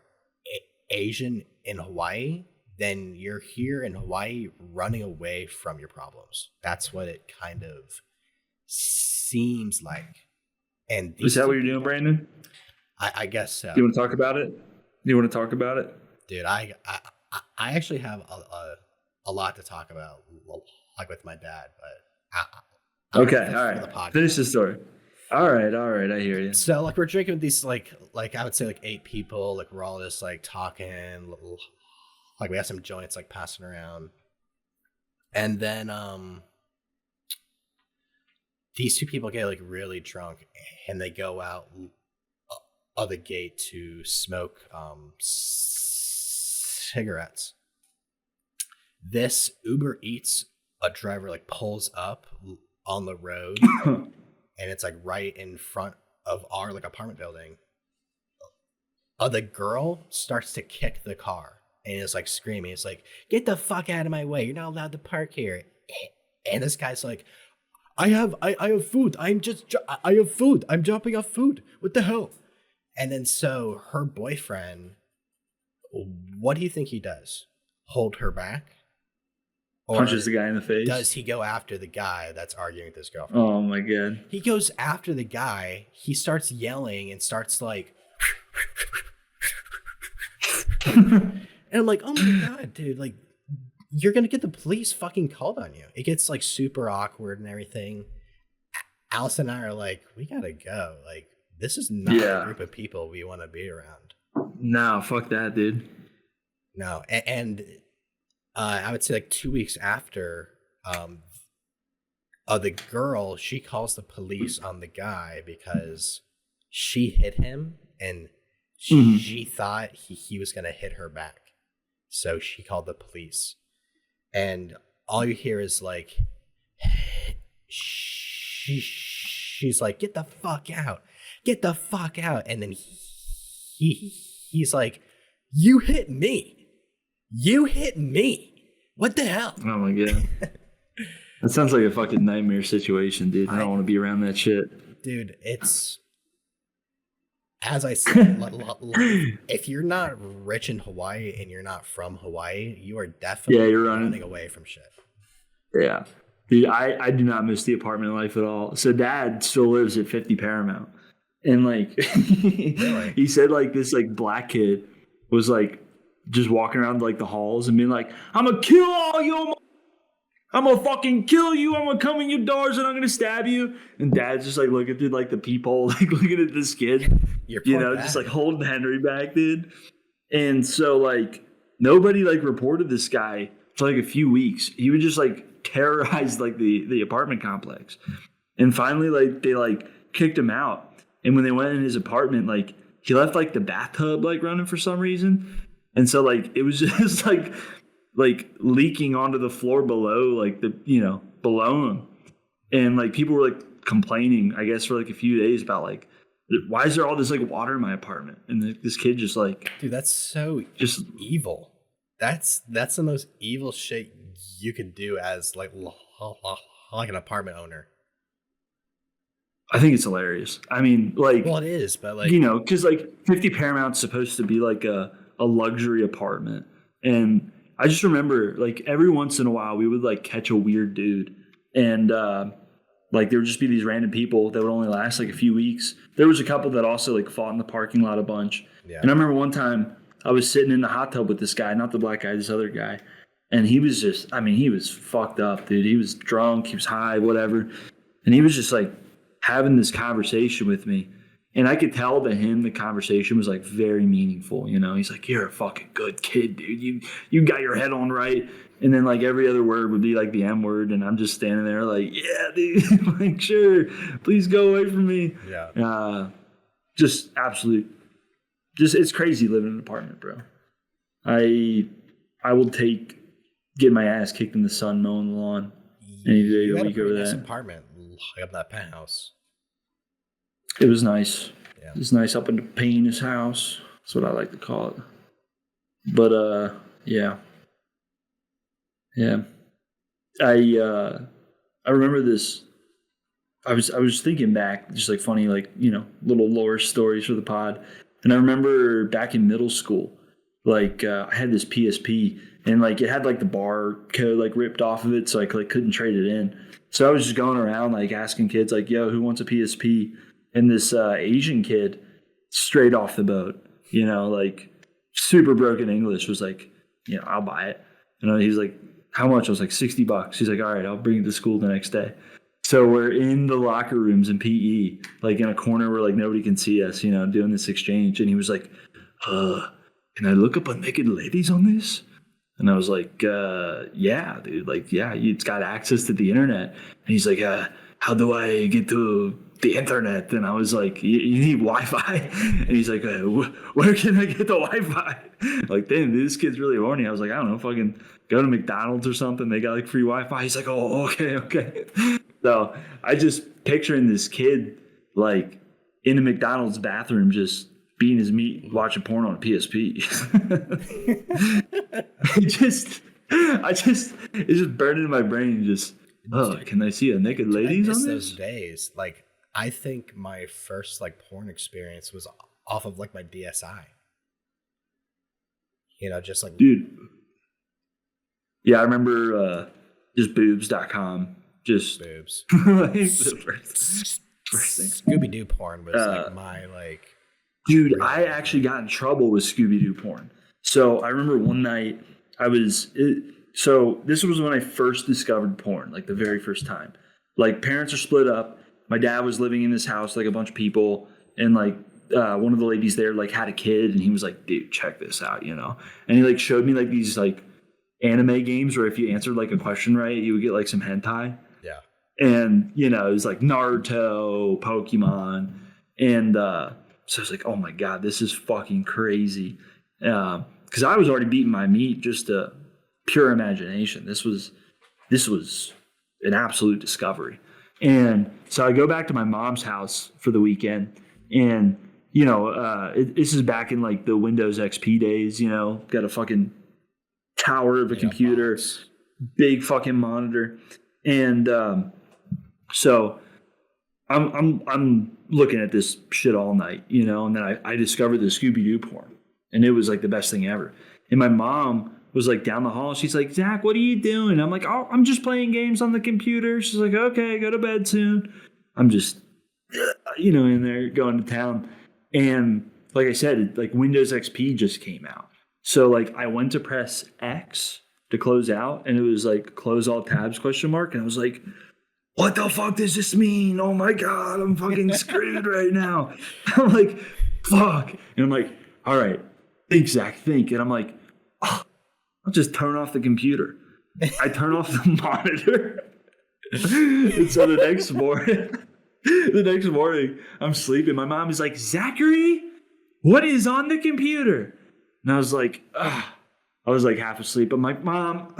Asian in Hawaii, then you're here in Hawaii running away from your problems. That's what it kind of seems like. And Is that what you're doing, Brandon? I guess so. Do you want to talk about it? Dude, I actually have a lot to talk about, like with my dad, but okay, all right. Finish the story. All right, I hear you. So like we're drinking with these like I would say like 8 people, like we're all just like talking, like we have some joints like passing around, and then these 2 people get like really drunk and they go out of the gate to smoke cigarettes. This Uber Eats driver like pulls up on the road and it's like right in front of our like apartment building. The girl starts to kick the car and is like screaming. It's like, get the fuck out of my way. You're not allowed to park here. And this guy's like, I have food. I have food. I'm dropping off food. What the hell? And then so her boyfriend, what do you think he does? Hold her back? Or punches the guy in the face? Does he go after the guy that's arguing with his girlfriend? Oh my God. He goes after the guy. He starts yelling and starts like... and I'm like, oh my God, dude, like, you're going to get the police fucking called on you. It gets like super awkward and everything. Alice and I are like, we got to go. Like, this is not a group of people we want to be around. No, fuck that, dude. No. And I would say like 2 weeks after, the girl, she calls the police on the guy because she hit him and she thought he was going to hit her back. So she called the police. And all you hear is like, she's like, get the fuck out. Get the fuck out. And then he's like, you hit me. You hit me. What the hell? Oh my God. That sounds like a fucking nightmare situation, dude. I don't want to be around that shit. Dude, it's... As I said, if you're not rich in Hawaii and you're not from Hawaii, you are definitely you're running away from shit. Yeah. Dude, I do not miss the apartment life at all. So Dad still lives at 50 Paramount. And like, really? He said like this like black kid was like just walking around like the halls and being like, I'm going to kill all you. I'm going to fucking kill you. I'm going to come in your doors and I'm going to stab you. And Dad's just like looking through like the peephole, like looking at this kid, just like holding Henry back, dude. And so like nobody like reported this guy for like a few weeks. He would just like terrorize like the apartment complex. And finally like they like kicked him out. And when they went in his apartment, like he left like the bathtub like running for some reason. And so like it was just like leaking onto the floor below, like below him. And like people were like complaining, I guess, for like a few days about like, why is there all this like water in my apartment? And this kid just like, dude, that's so just evil. That's the most evil shit you could do as like an apartment owner. I think it's hilarious. I mean, like, well, it is, but like, because like 50 Paramount's supposed to be like a luxury apartment. And I just remember like every once in a while we would like catch a weird dude and like there would just be these random people that would only last like a few weeks. There was a couple that also like fought in the parking lot a bunch. Yeah. And I remember one time I was sitting in the hot tub with this guy, not the black guy, this other guy. And he was just, he was fucked up, dude. He was drunk, he was high, whatever. And he was just like having this conversation with me. And I could tell to him the conversation was like very meaningful. You know, he's like, "You're a fucking good kid, dude. You got your head on right." And then like every other word would be like the M word, and I'm just standing there like, "Yeah, dude, like sure, please go away from me." Yeah. Just absolute. Just it's crazy living in an apartment, bro. I will get my ass kicked in the sun mowing the lawn any day You of had the a week pretty over nice that. apartment, like up in that penthouse. It was nice. Yeah. It was nice up in the Payne's house. That's what I like to call it. But yeah. I remember this. I was thinking back, just like funny, like little lore stories for the pod. And I remember back in middle school, like I had this PSP, and like it had like the bar code like ripped off of it, so I couldn't trade it in. So I was just going around like asking kids like, "Yo, who wants a PSP?" And this Asian kid, straight off the boat, like super broken English, was like, "I'll buy it." And he's like, "How much?" I was like, $60. He's like, "All right, I'll bring it to school the next day." So we're in the locker rooms in PE, like in a corner where like nobody can see us, doing this exchange. And he was like, "Can I look up on naked ladies on this?" And I was like, "Yeah, dude. Like, yeah, it's got access to the internet." And he's like, "How do I get to the internet?" And I was like, you need Wi-Fi." And he's like, "Where can I get the Wi-Fi?" Like, damn, this kid's really horny. I was like, I don't know, fucking go to McDonald's or something. They got like free Wi-Fi. He's like, "Oh, okay." So I just picturing this kid like in a McDonald's bathroom, just beating his meat, watching porn on a PSP. It's just burning in my brain. Just, can I see a naked ladies on this? Those days, like I think my first like porn experience was off of like my DSi. Just like dude. Yeah, I remember just boobs.com. Just boobs. Like, the first thing. Scooby-Doo porn was like my like. Dude, I actually got in trouble with Scooby-Doo porn. So I remember one night so this was when I first discovered porn, like the very first time. Like parents are split up. My dad was living in this house, like a bunch of people, and like one of the ladies there like had a kid, and he was like, "Dude, check this out," And he like showed me like these like anime games where if you answered like a question right, you would get like some hentai. Yeah. And it was like Naruto, Pokemon, and so I was like, "Oh my god, this is fucking crazy," because I was already beating my meat, just pure imagination. This was an absolute discovery. And so I go back to my mom's house for the weekend, and this is back in like the Windows XP days. Got a fucking tower of a computer, big fucking monitor, and so I'm looking at this shit all night, and then I discovered the Scooby-Doo porn, and it was like the best thing ever. And my mom was like down the hall. She's like, "Zach, what are you doing?" I'm like, "Oh, I'm just playing games on the computer." She's like, "Okay, go to bed soon." I'm just, in there going to town. And like I said, like Windows XP just came out. So like I went to press X to close out, and it was like close all tabs ? And I was like, "What the fuck does this mean? Oh my god, I'm fucking screwed right now." I'm like, "Fuck." And I'm like, "All right, think, Zach, think." And I'm like, "Oh, I'll just turn off the computer." I turn off the monitor. And so the next morning, I'm sleeping. My mom is like, "Zachary, what is on the computer?" And I was like, I was like half asleep. I'm like, "Mom,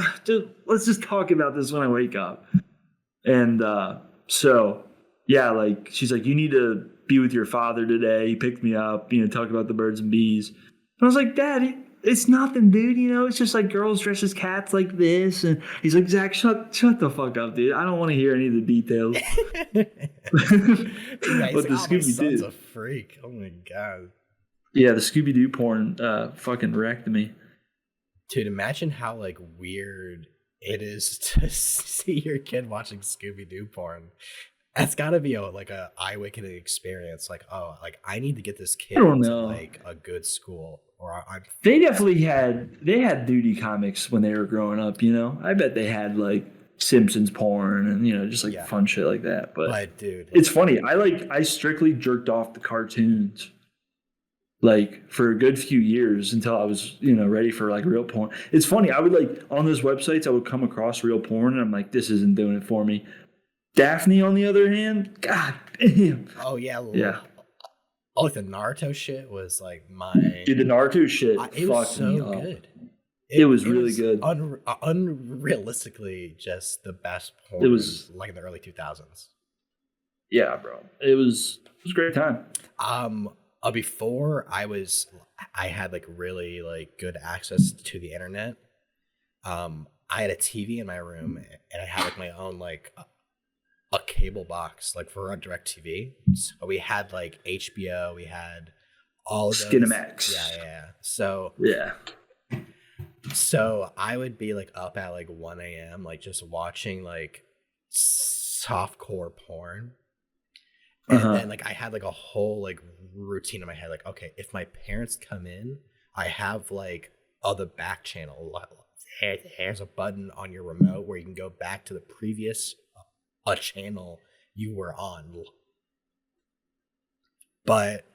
let's just talk about this when I wake up." And so, yeah, like she's like, "You need to be with your father today. He picked me up, talk about the birds and bees." And I was like, "Dad, it's nothing, dude. It's just like girls dress as cats like this." And he's like, "Zach, shut the fuck up, dude. I don't want to hear any of the details." But the my son's Scooby-Doo, a freak. Oh my god. yeah, the Scooby-Doo porn fucking wrecked me. Dude, imagine how like weird it is to see your kid watching Scooby-Doo porn. That's got to be a eye-awakening experience. Like, oh, like I need to get this kid into like a good school, or I'm. They definitely had duty comics when they were growing up. I bet they had like Simpsons porn and, you know, just like fun shit like that. But dude, it's funny. I strictly jerked off the cartoons like for a good few years until I was, you know, ready for like real porn. It's funny. I would like on those websites, I would come across real porn and I'm like, this isn't doing it for me. Daphne, on the other hand, god damn. Oh yeah. Yeah. Oh, like the Naruto shit was like my. Dude, the Naruto shit it was fucked so me up. good. It was really good. Unrealistically, just the best porn. It was like in the early 2000s. Yeah, bro. It was a great time. Before I had like really like good access to the internet. I had a TV in my room and I had like my own like a cable box like for a DirecTV. So we had like HBO, we had all of those. Skinamax. Yeah. So yeah. So I would be like up at like 1 a.m. like just watching like softcore porn. And then like I had like a whole like routine in my head. Like, okay, if my parents come in, I have like the back channel. There's a button on your remote where you can go back to the previous channel you were on. But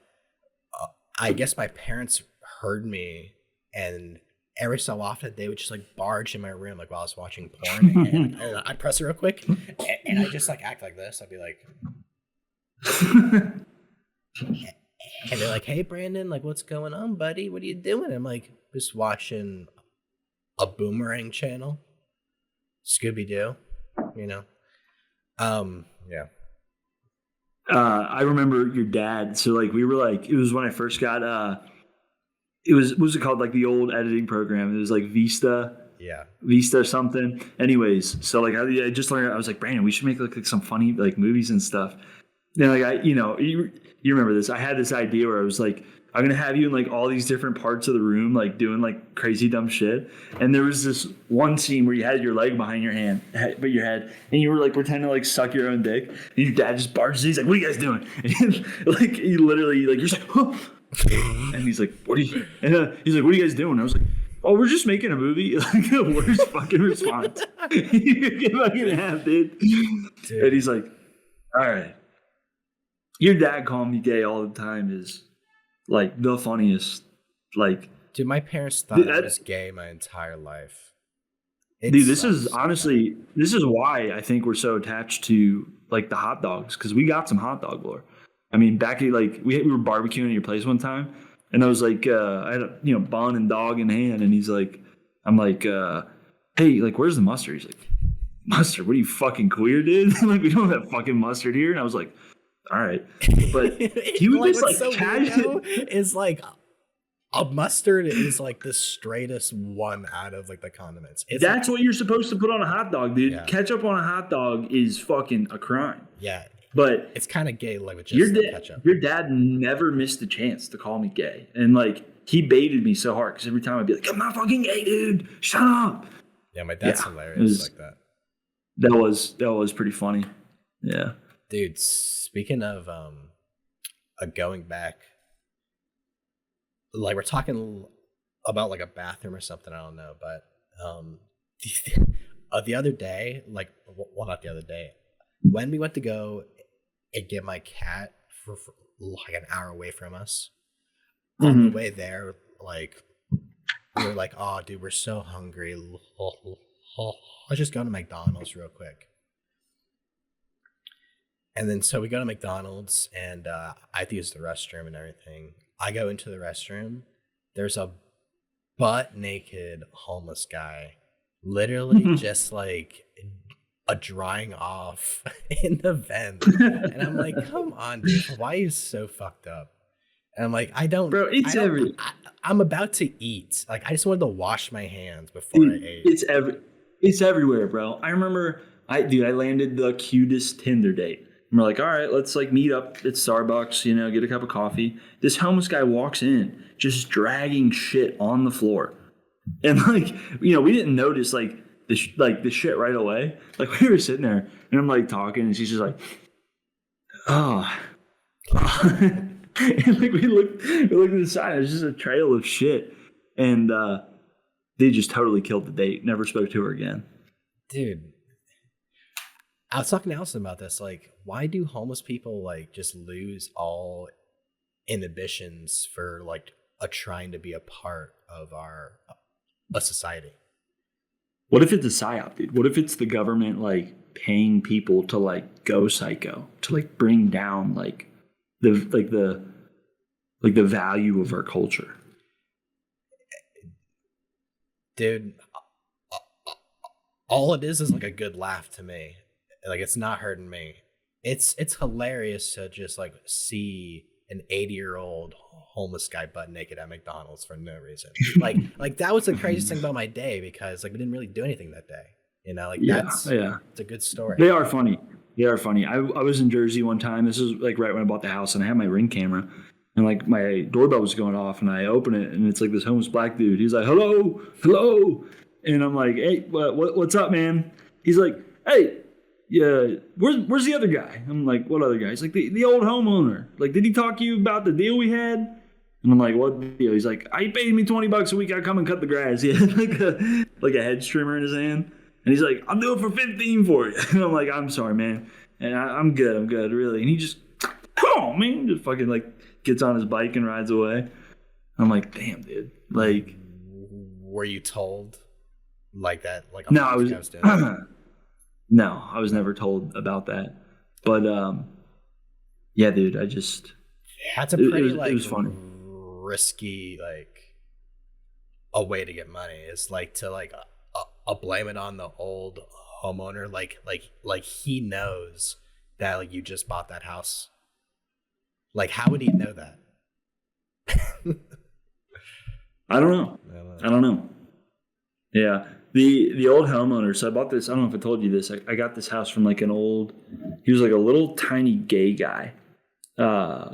I guess my parents heard me, and every so often they would just like barge in my room like while I was watching porn, and I'd press it real quick, and I just like act like this. I'd be like, and they're like, "Hey, Brandon, like, what's going on, buddy? What are you doing?" I'm like, just watching a Boomerang channel, Scooby Doo, you know. Yeah. I remember your dad. So like we were like, it was when I first got it was what was it called, like the old editing program. It was like Vista or something. Anyways, so like I just learned. I was like, Brandon, we should make like some funny like movies and stuff. Then like you remember this? I had this idea where I was like, I'm gonna have you in like all these different parts of the room, like doing like crazy dumb shit. And there was this one scene where you had your leg behind your head, and you were like pretending to like suck your own dick. And your dad just barges in. He's like, "What are you guys doing?" And like he literally like you're just like, "Huh." And he's like, "What are you?" And he's like, "What are you guys doing?" I was like, "Oh, we're just making a movie." Like the worst fucking response you fucking have, dude. And he's like, "All right." Your dad calling me gay all the time is like the funniest. Like, dude, my parents thought I was gay my entire life. This is honestly, this is why I think we're so attached to like the hot dogs, because we got some HotDog Lore. I mean, back at like we were barbecuing at your place one time, and I was like, I had a bun and dog in hand, and he's like, I'm like, hey, like, where's the mustard? He's like, mustard? What are you, fucking queer, dude? Like, we don't have fucking mustard here. And I was like, all right, but he would just like so casual is like a mustard is like the straightest one out of like the condiments. That's what you're supposed to put on a hot dog, dude. Yeah. Ketchup on a hot dog is fucking a crime. Yeah, but it's kind of gay, like with just ketchup. Your dad never missed a chance to call me gay, and like he baited me so hard because every time I'd be like, "I'm not fucking gay, dude. Shut up." Yeah, my dad's hilarious like that. That was pretty funny. Yeah. Dude, speaking of going back, like we're talking about like a bathroom or something, I don't know, but the other day, like, well, not the other day, when we went to go and get my cat for like an hour away from us, on the way there, like, we were like, oh, dude, we're so hungry. Let's just go to McDonald's real quick. And then so we go to McDonald's, and I have to use the restroom and everything. I go into the restroom. There's a butt naked homeless guy, literally just like a drying off in the vent. And I'm like, come on, dude, why are you so fucked up? And I'm like, I'm about to eat. Like, I just wanted to wash my hands before I ate. It's everywhere, bro. I remember, I landed the cutest Tinder date. And we're like, all right, let's like meet up at Starbucks, get a cup of coffee. This homeless guy walks in, just dragging shit on the floor. And like, we didn't notice like the shit right away. Like we were sitting there and I'm like talking and she's just like, oh. And like we looked at the side, it was just a trail of shit. And they just totally killed the date. Never spoke to her again. Dude, I was talking to Allison about this. Like, why do homeless people like just lose all inhibitions for like trying to be a part of a society? What if it's a psyop, dude? What if it's the government like paying people to like go psycho, to like bring down like the value of our culture? Dude, all it is like a good laugh to me. Like, it's not hurting me. It's hilarious to just like see an 80-year-old homeless guy butt naked at McDonald's for no reason. Like that was the craziest thing about my day, because like we didn't really do anything that day. You know, like it's a good story. They are funny. I was in Jersey one time. This is like right when I bought the house, and I had my Ring camera, and like my doorbell was going off, and I open it, and it's like this homeless black dude. He's like, hello, and I'm like, hey, what's up, man? He's like, hey, yeah, where's the other guy? I'm like, what other guy? He's like, the old homeowner. Like, did he talk to you about the deal we had? And I'm like, what deal? He's like, he paid me $20 a week. I come and cut the grass. He had like a hedge trimmer in his hand. And he's like, I'll do it for 15 for you. And I'm like, I'm sorry, man. And I'm good, really. And he just, come on, man. Just fucking like gets on his bike and rides away. I'm like, damn, dude. Like, were you told like that? Like, no, I was no, I was never told about that. But yeah, dude, I just, that's a pretty it was funny. Risky, like, a way to get money is like to like blame it on the old homeowner. Like he knows that like you just bought that house. Like, how would he know that? I don't know. Yeah. The old homeowner. So I bought this. I don't know if I told you this. I got this house from like he was like a little tiny gay guy,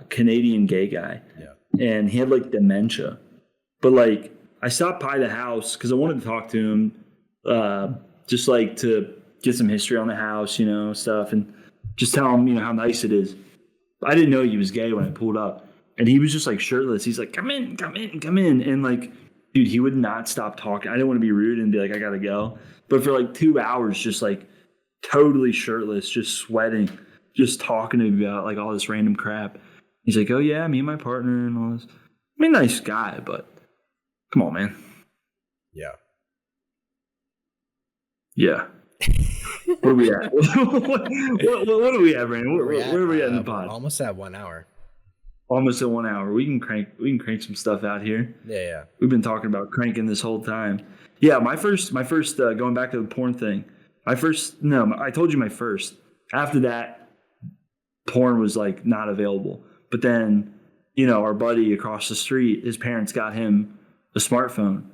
Canadian gay guy. Yeah. And he had like dementia. But like, I stopped by the house because I wanted to talk to him, just like to get some history on the house, you know, stuff, and just tell him, you know, how nice it is. I didn't know he was gay when I pulled up, and he was just like shirtless. He's like, come in. And like, dude, he would not stop talking. I didn't want to be rude and be like, I gotta go. But for like 2 hours, just like totally shirtless, just sweating, just talking to me about like all this random crap. He's like, oh yeah, me and my partner and all this. I mean, nice guy, but come on, man. Yeah. Yeah. Where are we at? what are we at, Brandon? Where are we at in the pod? Almost at 1 hour. Almost at 1 hour. We can crank some stuff out here. Yeah. We've been talking about cranking this whole time. Yeah, my first going back to the porn thing. I told you my first. After that, porn was like not available. But then, you know, our buddy across the street, his parents got him a smartphone,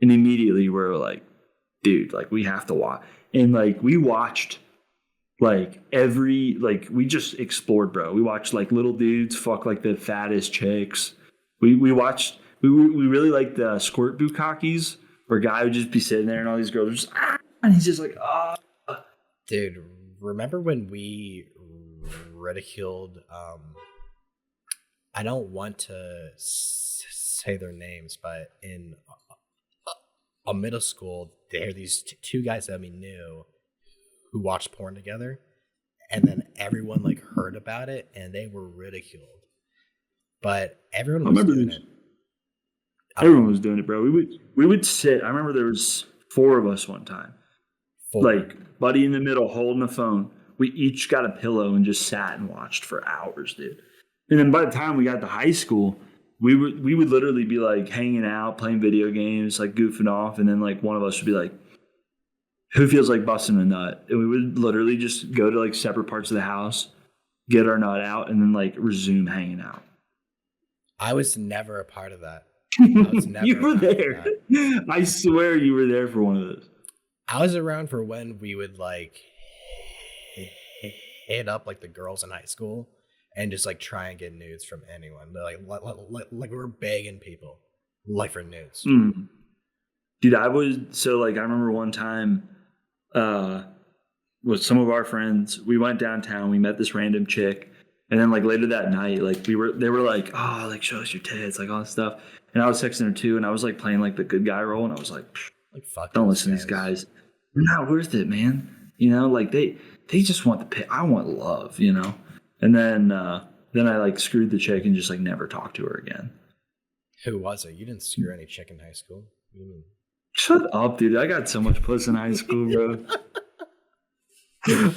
and immediately we're like, dude, like we have to watch. And like we watched like we just explored, bro. We watched like little dudes fuck like the fattest chicks. We really liked the squirt bukkakis, where a guy would just be sitting there and all these girls are just and he's just like, Dude, remember when we ridiculed I don't want to say their names, but in a middle school, there are these two guys that we knew who watched porn together, and then everyone like heard about it and they were ridiculed. But everyone was doing it. Everyone was doing it, bro. We would sit. I remember there was 4 of us one time. 4. Like buddy in the middle holding a phone. We each got a pillow and just sat and watched for hours, dude. And then by the time we got to high school, we would literally be like hanging out, playing video games, like goofing off, and then like one of us would be like, who feels like busting a nut? And we would literally just go to like separate parts of the house, get our nut out, and then like resume hanging out. I was never a part of that. I was never You were there. I swear you were there for one of those. I was around for when we would like hit up like the girls in high school and just like try and get nudes from anyone. Like we were begging people like for nudes. Dude, I remember one time with some of our friends, we went downtown, we met this random chick, and then like later that night, like they were like, oh, like show us your tits, like all this stuff. And I was texting her too, and I was like playing like the good guy role, and I was like fuck, don't listen to these guys. They're not worth it, man. You know, like they they just want the pay. I want love, you know. And then I like screwed the chick and just like never talked to her again. Who was it? You didn't screw any chick in high school. What do you mean? Shut up, dude. I got so much puss in high school, bro.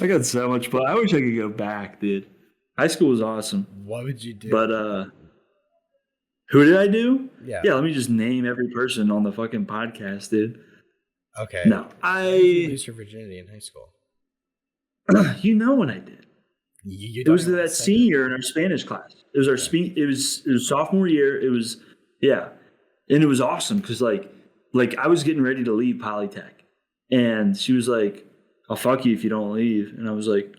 I got so much puss. I wish I could go back, dude. High school was awesome. What would you do? But who did I do? Yeah. Yeah, let me just name every person on the fucking podcast, dude. Okay. No, How did you lose your virginity in high school? You know when I did. You It was don't that senior in our Spanish class. It was our it was sophomore year. It was and it was awesome because like I was getting ready to leave Polytech, and she was like, "I'll fuck you if you don't leave," and I was like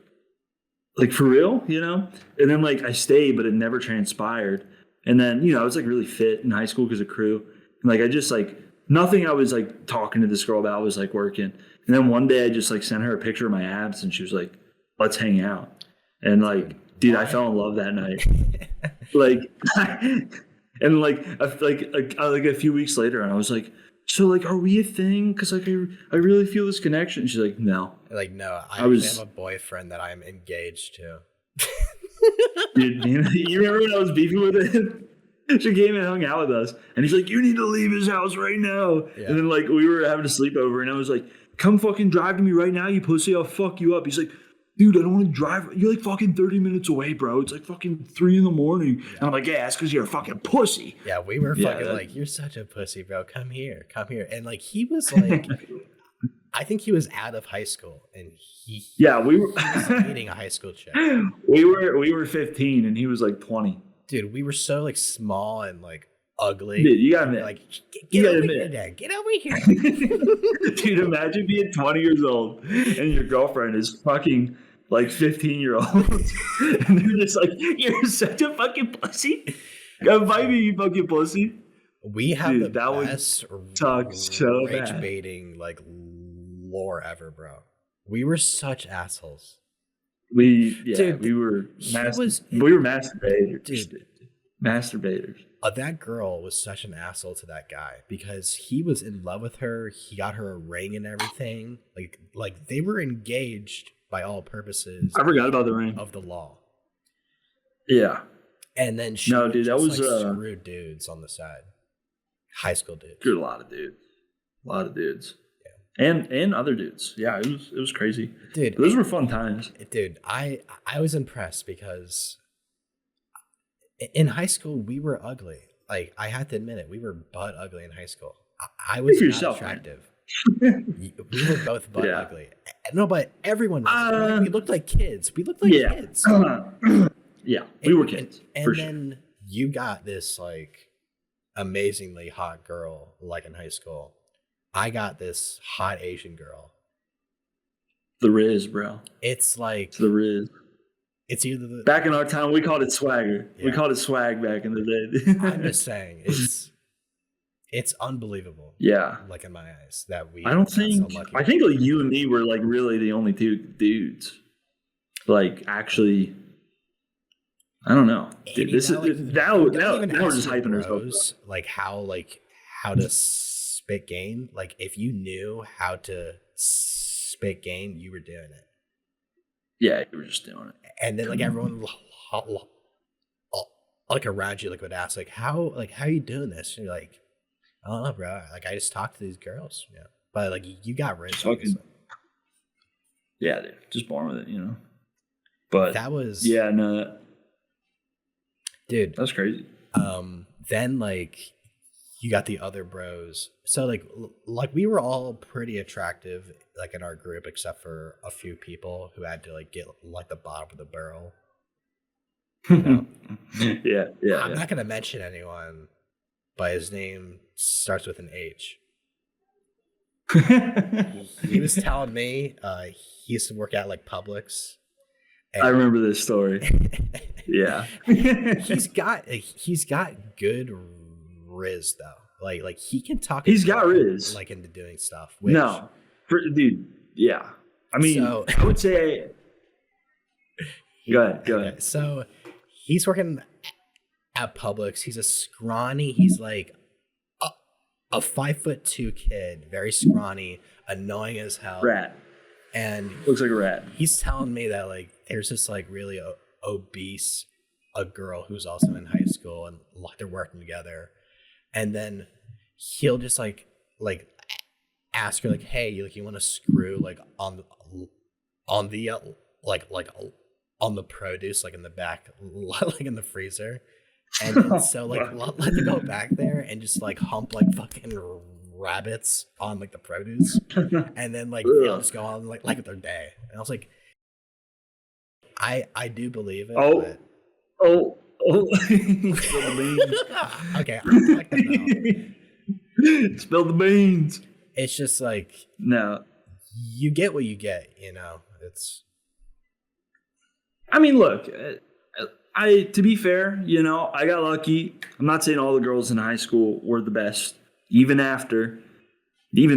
for real, you know? And then like I stayed, but it never transpired. And then I was like really fit in high school because of crew, and like I just like nothing I was like talking to this girl about was like working. And then one day I just like sent her a picture of my abs, and she was like, "Let's hang out." And like, dude, I fell in love that night. Like, and like a few weeks later, and I was like, "So like, are we a thing? Because like, I really feel this connection." And she's like, "No." Like, no, I have a boyfriend that I'm engaged to. Dude, you remember when I was beefing with him? She came and hung out with us, and he's like, "You need to leave his house right now." Yeah. And then like we were having a sleepover, and I was like, "Come fucking drive to me right now, you pussy. I'll fuck you up." He's like, "Dude, I don't want to drive. You're like fucking 30 minutes away, bro. It's like fucking 3 a.m. And I'm like, "Yeah, that's because you're a fucking pussy." Yeah, we were fucking like, "You're such a pussy, bro. Come here. And like he was like, I think he was out of high school, and we were dating a high school chick. We were 15, and he was like 20. Dude, we were so like small and like ugly. Dude, you gotta admit, like get over here, Dad. Get over here. Dude, imagine being 20 years old and your girlfriend is fucking like 15-year-olds, and they're just like, "You're such a fucking pussy. Come fight me, you fucking pussy." We have the best so rage bad. baiting like lore ever, bro. We were such assholes. We were masturbators. Dude. Masturbators. That girl was such an asshole to that guy because he was in love with her. He got her a ring and everything. Like they were engaged by all purposes. I forgot about the ring of the law. Yeah. And then she screwed dudes on the side. High school dudes. Screwed a lot of dudes. Yeah. And other dudes. Yeah, it was crazy. Dude. Those were fun times. Dude, I was impressed because in high school we were ugly. Like I had to admit it, we were butt ugly in high school. I was not attractive. We were both butt ugly. No, but everyone was. We looked like kids. We looked like kids. Yeah, we were kids. And then you got this like amazingly hot girl like in high school. I got this hot Asian girl. The Riz, bro. It's like it's the Riz. It's either back in our time we called it swagger. Yeah. We called it swag back in the day. I'm just saying it's unbelievable. Yeah, like in my eyes that we. I think like you and me were like really the only two dudes. Like actually, I don't know. Dude, this is now we're just hyping ourselves. Like how to spit game. Like if you knew how to spit game, you were doing it. Yeah, you were just doing it. And then like everyone like around you like would ask like how you doing this? And you're like, I don't know, bro. Like I just talked to these girls. Yeah. But like you got rich. Yeah, dude. Just born with it, you know. But that was dude. That's crazy. Then like you got the other bros. So like we were all pretty attractive like in our group except for a few people who had to like get like the bottom of the barrel. You know? Yeah. I'm not gonna mention anyone, but his name starts with an H. He was telling me he used to work at like Publix. I remember this story. Yeah. He's got good riz though. Like he can talk. He's got riz. Like into doing stuff. Dude. Yeah. I mean, I would say. Go ahead. So he's working at Publix. He's a scrawny. He's like a 5'2" kid, very scrawny, annoying as hell. Rat. And looks like a rat. He's telling me that like there's this like really obese a girl who's also in high school, and like they're working together, and then he'll just like ask her like, hey, you want to screw like on the on the produce like in the back, like in the freezer. And then, so like let them go back there and just like hump like fucking rabbits on like the produce, and then like they'll just go on like their day. And I was like, I do believe it. But... Spill the beans. Okay, I'll like that now. Spill the beans. It's just like, no, you get what you get, you know. It's. I mean, look. To be fair, you know, I got lucky. I'm not saying all the girls in high school were the best, even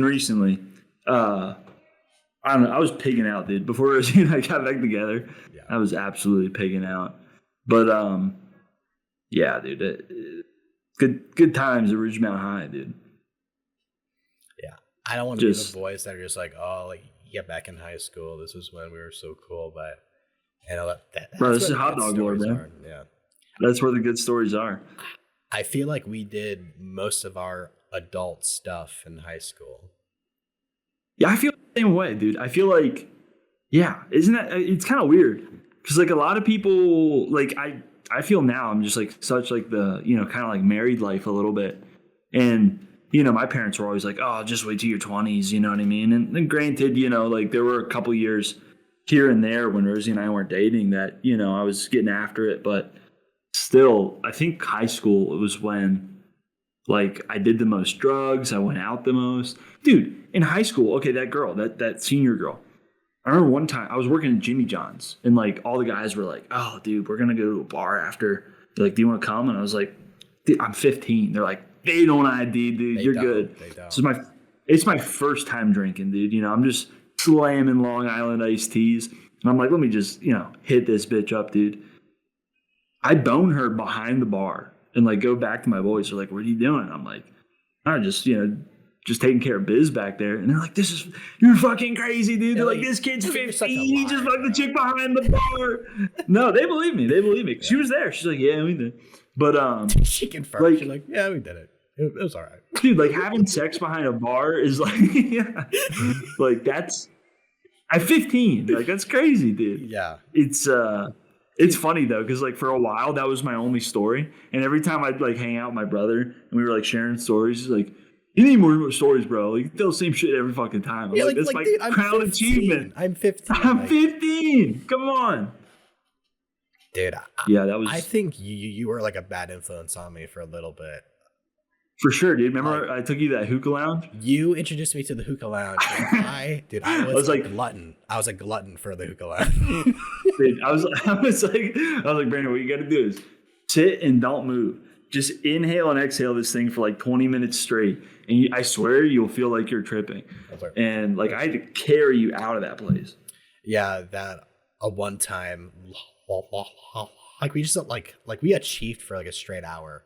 recently. I don't know. I was pigging out, dude. Before Rosie and I got back together, yeah. I was absolutely pigging out. But yeah, dude, good times at Ridgemount High, dude. Yeah, I don't want to be the boys that are just like, oh, like you get back in high school. This was when we were so cool, but. And bro, this is HotDog Lore, man. Yeah, that's where the good stories are. I feel like we did most of our adult stuff in high school. Yeah, I feel the same way, dude. I feel like, yeah, isn't that? It's kind of weird because like a lot of people, like I feel now I'm just like such like the kind of like married life a little bit, and my parents were always like, oh, just wait till your 20s, you know what I mean? And granted, like there were a couple years here and there when Rosie and I weren't dating that, I was getting after it. But still, I think high school, it was when, like, I did the most drugs. I went out the most. Dude, in high school, okay, that girl, that senior girl. I remember one time I was working at Jimmy John's, and, like, all the guys were like, oh, dude, we're going to go to a bar after. They're like, do you want to come? And I was like, dude, I'm 15. They're like, they don't ID, dude. You're good. They don't. So it's my first time drinking, dude. I'm just slamming Long Island iced teas. And I'm like, let me just, hit this bitch up, dude. I bone her behind the bar and like go back to my boys. They're like, what are you doing? I'm like, I'm just taking care of biz back there. And they're like, you're fucking crazy, dude. They're like, this kid's 15. He just fucked the chick behind the bar. No, they believe me. Yeah. She was there. She's like, yeah, we did. But she confirmed. Like, she's like, yeah, we did it. It was all right. Dude, like having sex behind a bar is like, yeah. Like that's, at 15, like that's crazy, dude. Yeah. It's funny though, because like for a while that was my only story. And every time I'd like hang out with my brother and we were like sharing stories, he's like, you need more stories, bro. Like you tell the same shit every fucking time. I'm like, that's my dude, crown achievement. I'm 15. I'm 15. Come on. Dude, I think you were like a bad influence on me for a little bit. For sure, dude. Remember I took you to that hookah lounge? You introduced me to the hookah lounge. I was like a glutton. I was a glutton for the hookah lounge. Dude, I was like, Brandon, what you got to do is sit and don't move. Just inhale and exhale this thing for like 20 minutes straight. And I swear you'll feel like you're tripping. And like I had to carry you out of that place. Yeah, that a one time, like we just like we achieved for like a straight hour.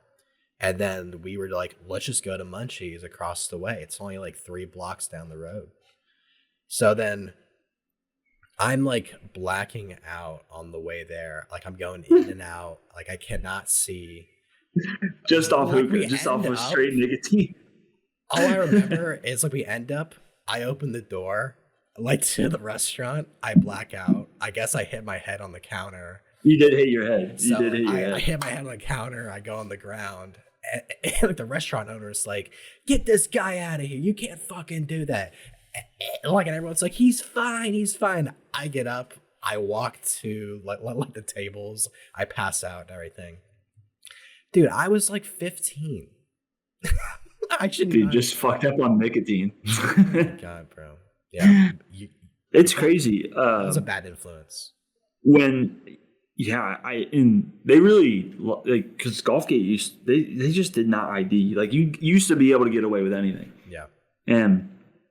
And then we were like, let's just go to Munchies across the way. It's only like 3 blocks down the road. So then I'm like blacking out on the way there. Like I'm going in and out. Like I cannot see. Just off hookah, just off of straight nicotine. All I remember is like we end up, I open the door, like to the restaurant. I black out. I guess I hit my head on the counter. You did hit your head. I hit my head on the counter. I go on the ground. And like the restaurant owner is like, get this guy out of here. You can't fucking do that. And everyone's like, he's fine. I get up. I walk to like the tables. I pass out and everything. Dude, I was like 15. I should just fucked up on nicotine. Oh my God, bro. Yeah. It's crazy. That was a bad influence. They really like because Golfgate they just did not ID. Like you used to be able to get away with anything. Yeah. And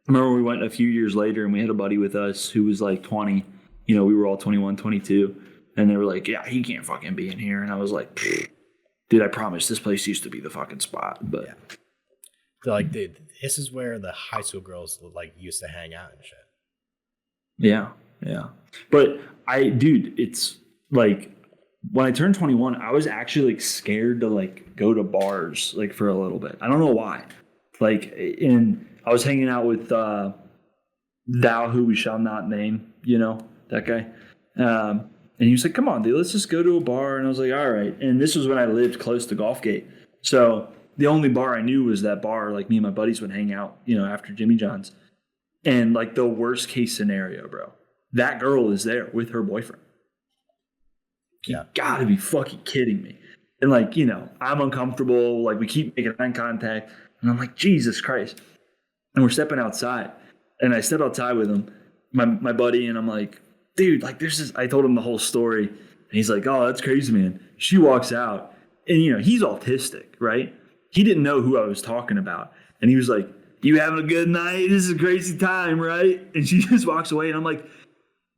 I remember we went a few years later and we had a buddy with us who was like 20. We were all 21, 22, and they were like, "Yeah, he can't fucking be in here." And I was like, "Dude, I promise this place used to be the fucking spot." But yeah. So like, dude, this is where the high school girls like used to hang out and shit. Yeah. Yeah. But dude, it's like when I turned 21, I was actually like scared to like go to bars like for a little bit. I don't know why. Like, I was hanging out with thou who we shall not name, that guy. And he was like, come on, dude, let's just go to a bar. And I was like, all right. And this was when I lived close to Gulfgate. So the only bar I knew was that bar, like me and my buddies would hang out, after Jimmy John's. And like the worst case scenario, bro, that girl is there with her boyfriend. You gotta be fucking kidding me. And like, I'm uncomfortable. Like we keep making eye contact. And I'm like, Jesus Christ. And we're stepping outside. And I step outside with him, my buddy, and I'm like, dude, like there's this, I told him the whole story. And he's like, oh, that's crazy, man. She walks out and, he's autistic, right? He didn't know who I was talking about. And he was like, you having a good night? This is a crazy time, right? And she just walks away. And I'm like,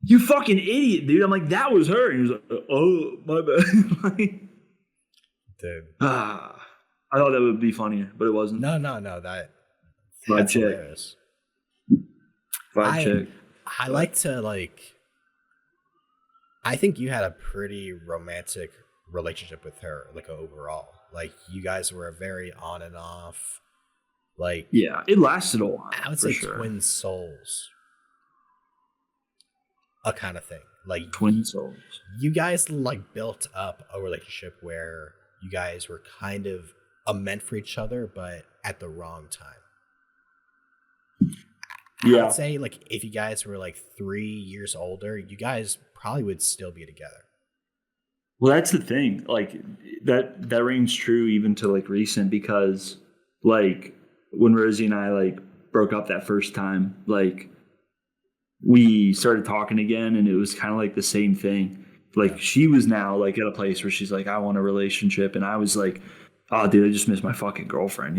you fucking idiot, dude. I'm like, that was her. And he was like, oh, my bad. Like, dude. I thought that would be funnier, but it wasn't. No. That's hilarious. Check. I like to I think you had a pretty romantic relationship with her, like overall. Like you guys were very on and off. Like yeah, it lasted a while. I would say twin souls. A kind of thing. Like twin souls. You guys like built up a relationship where you guys were kind of meant for each other, but at the wrong time. Yeah. I would say like if you guys were like 3 years older, you guys probably would still be together. Well, that's the thing. Like that rings true even to like recent, because like when Rosie and I like broke up that first time, like we started talking again, and it was kind of like the same thing. Like she was now like at a place where she's like, I want a relationship, and I was like, oh dude, I just miss my fucking girlfriend,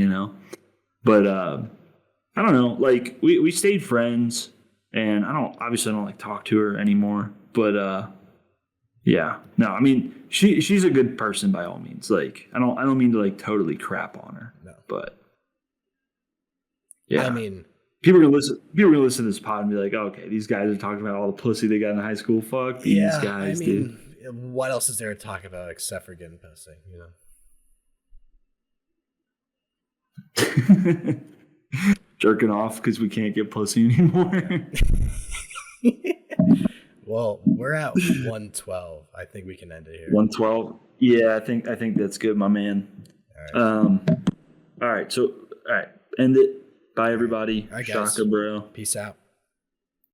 But I don't know. Like we stayed friends, and I don't like talk to her anymore. But yeah, no, I mean she's a good person by all means. Like I don't mean to like totally crap on her. No. But yeah, I mean people are gonna listen to this pod and be like, oh, okay, these guys are talking about all the pussy they got in high school. Fuck these guys, dude. What else is there to talk about except for getting pussy? Jerking off because we can't get pussy anymore. Well, we're at 112. I think we can end it here. 112. Yeah, I think that's good, my man. All right. So, end it. Bye, everybody. All right, guys. Shaka, bro. Peace out.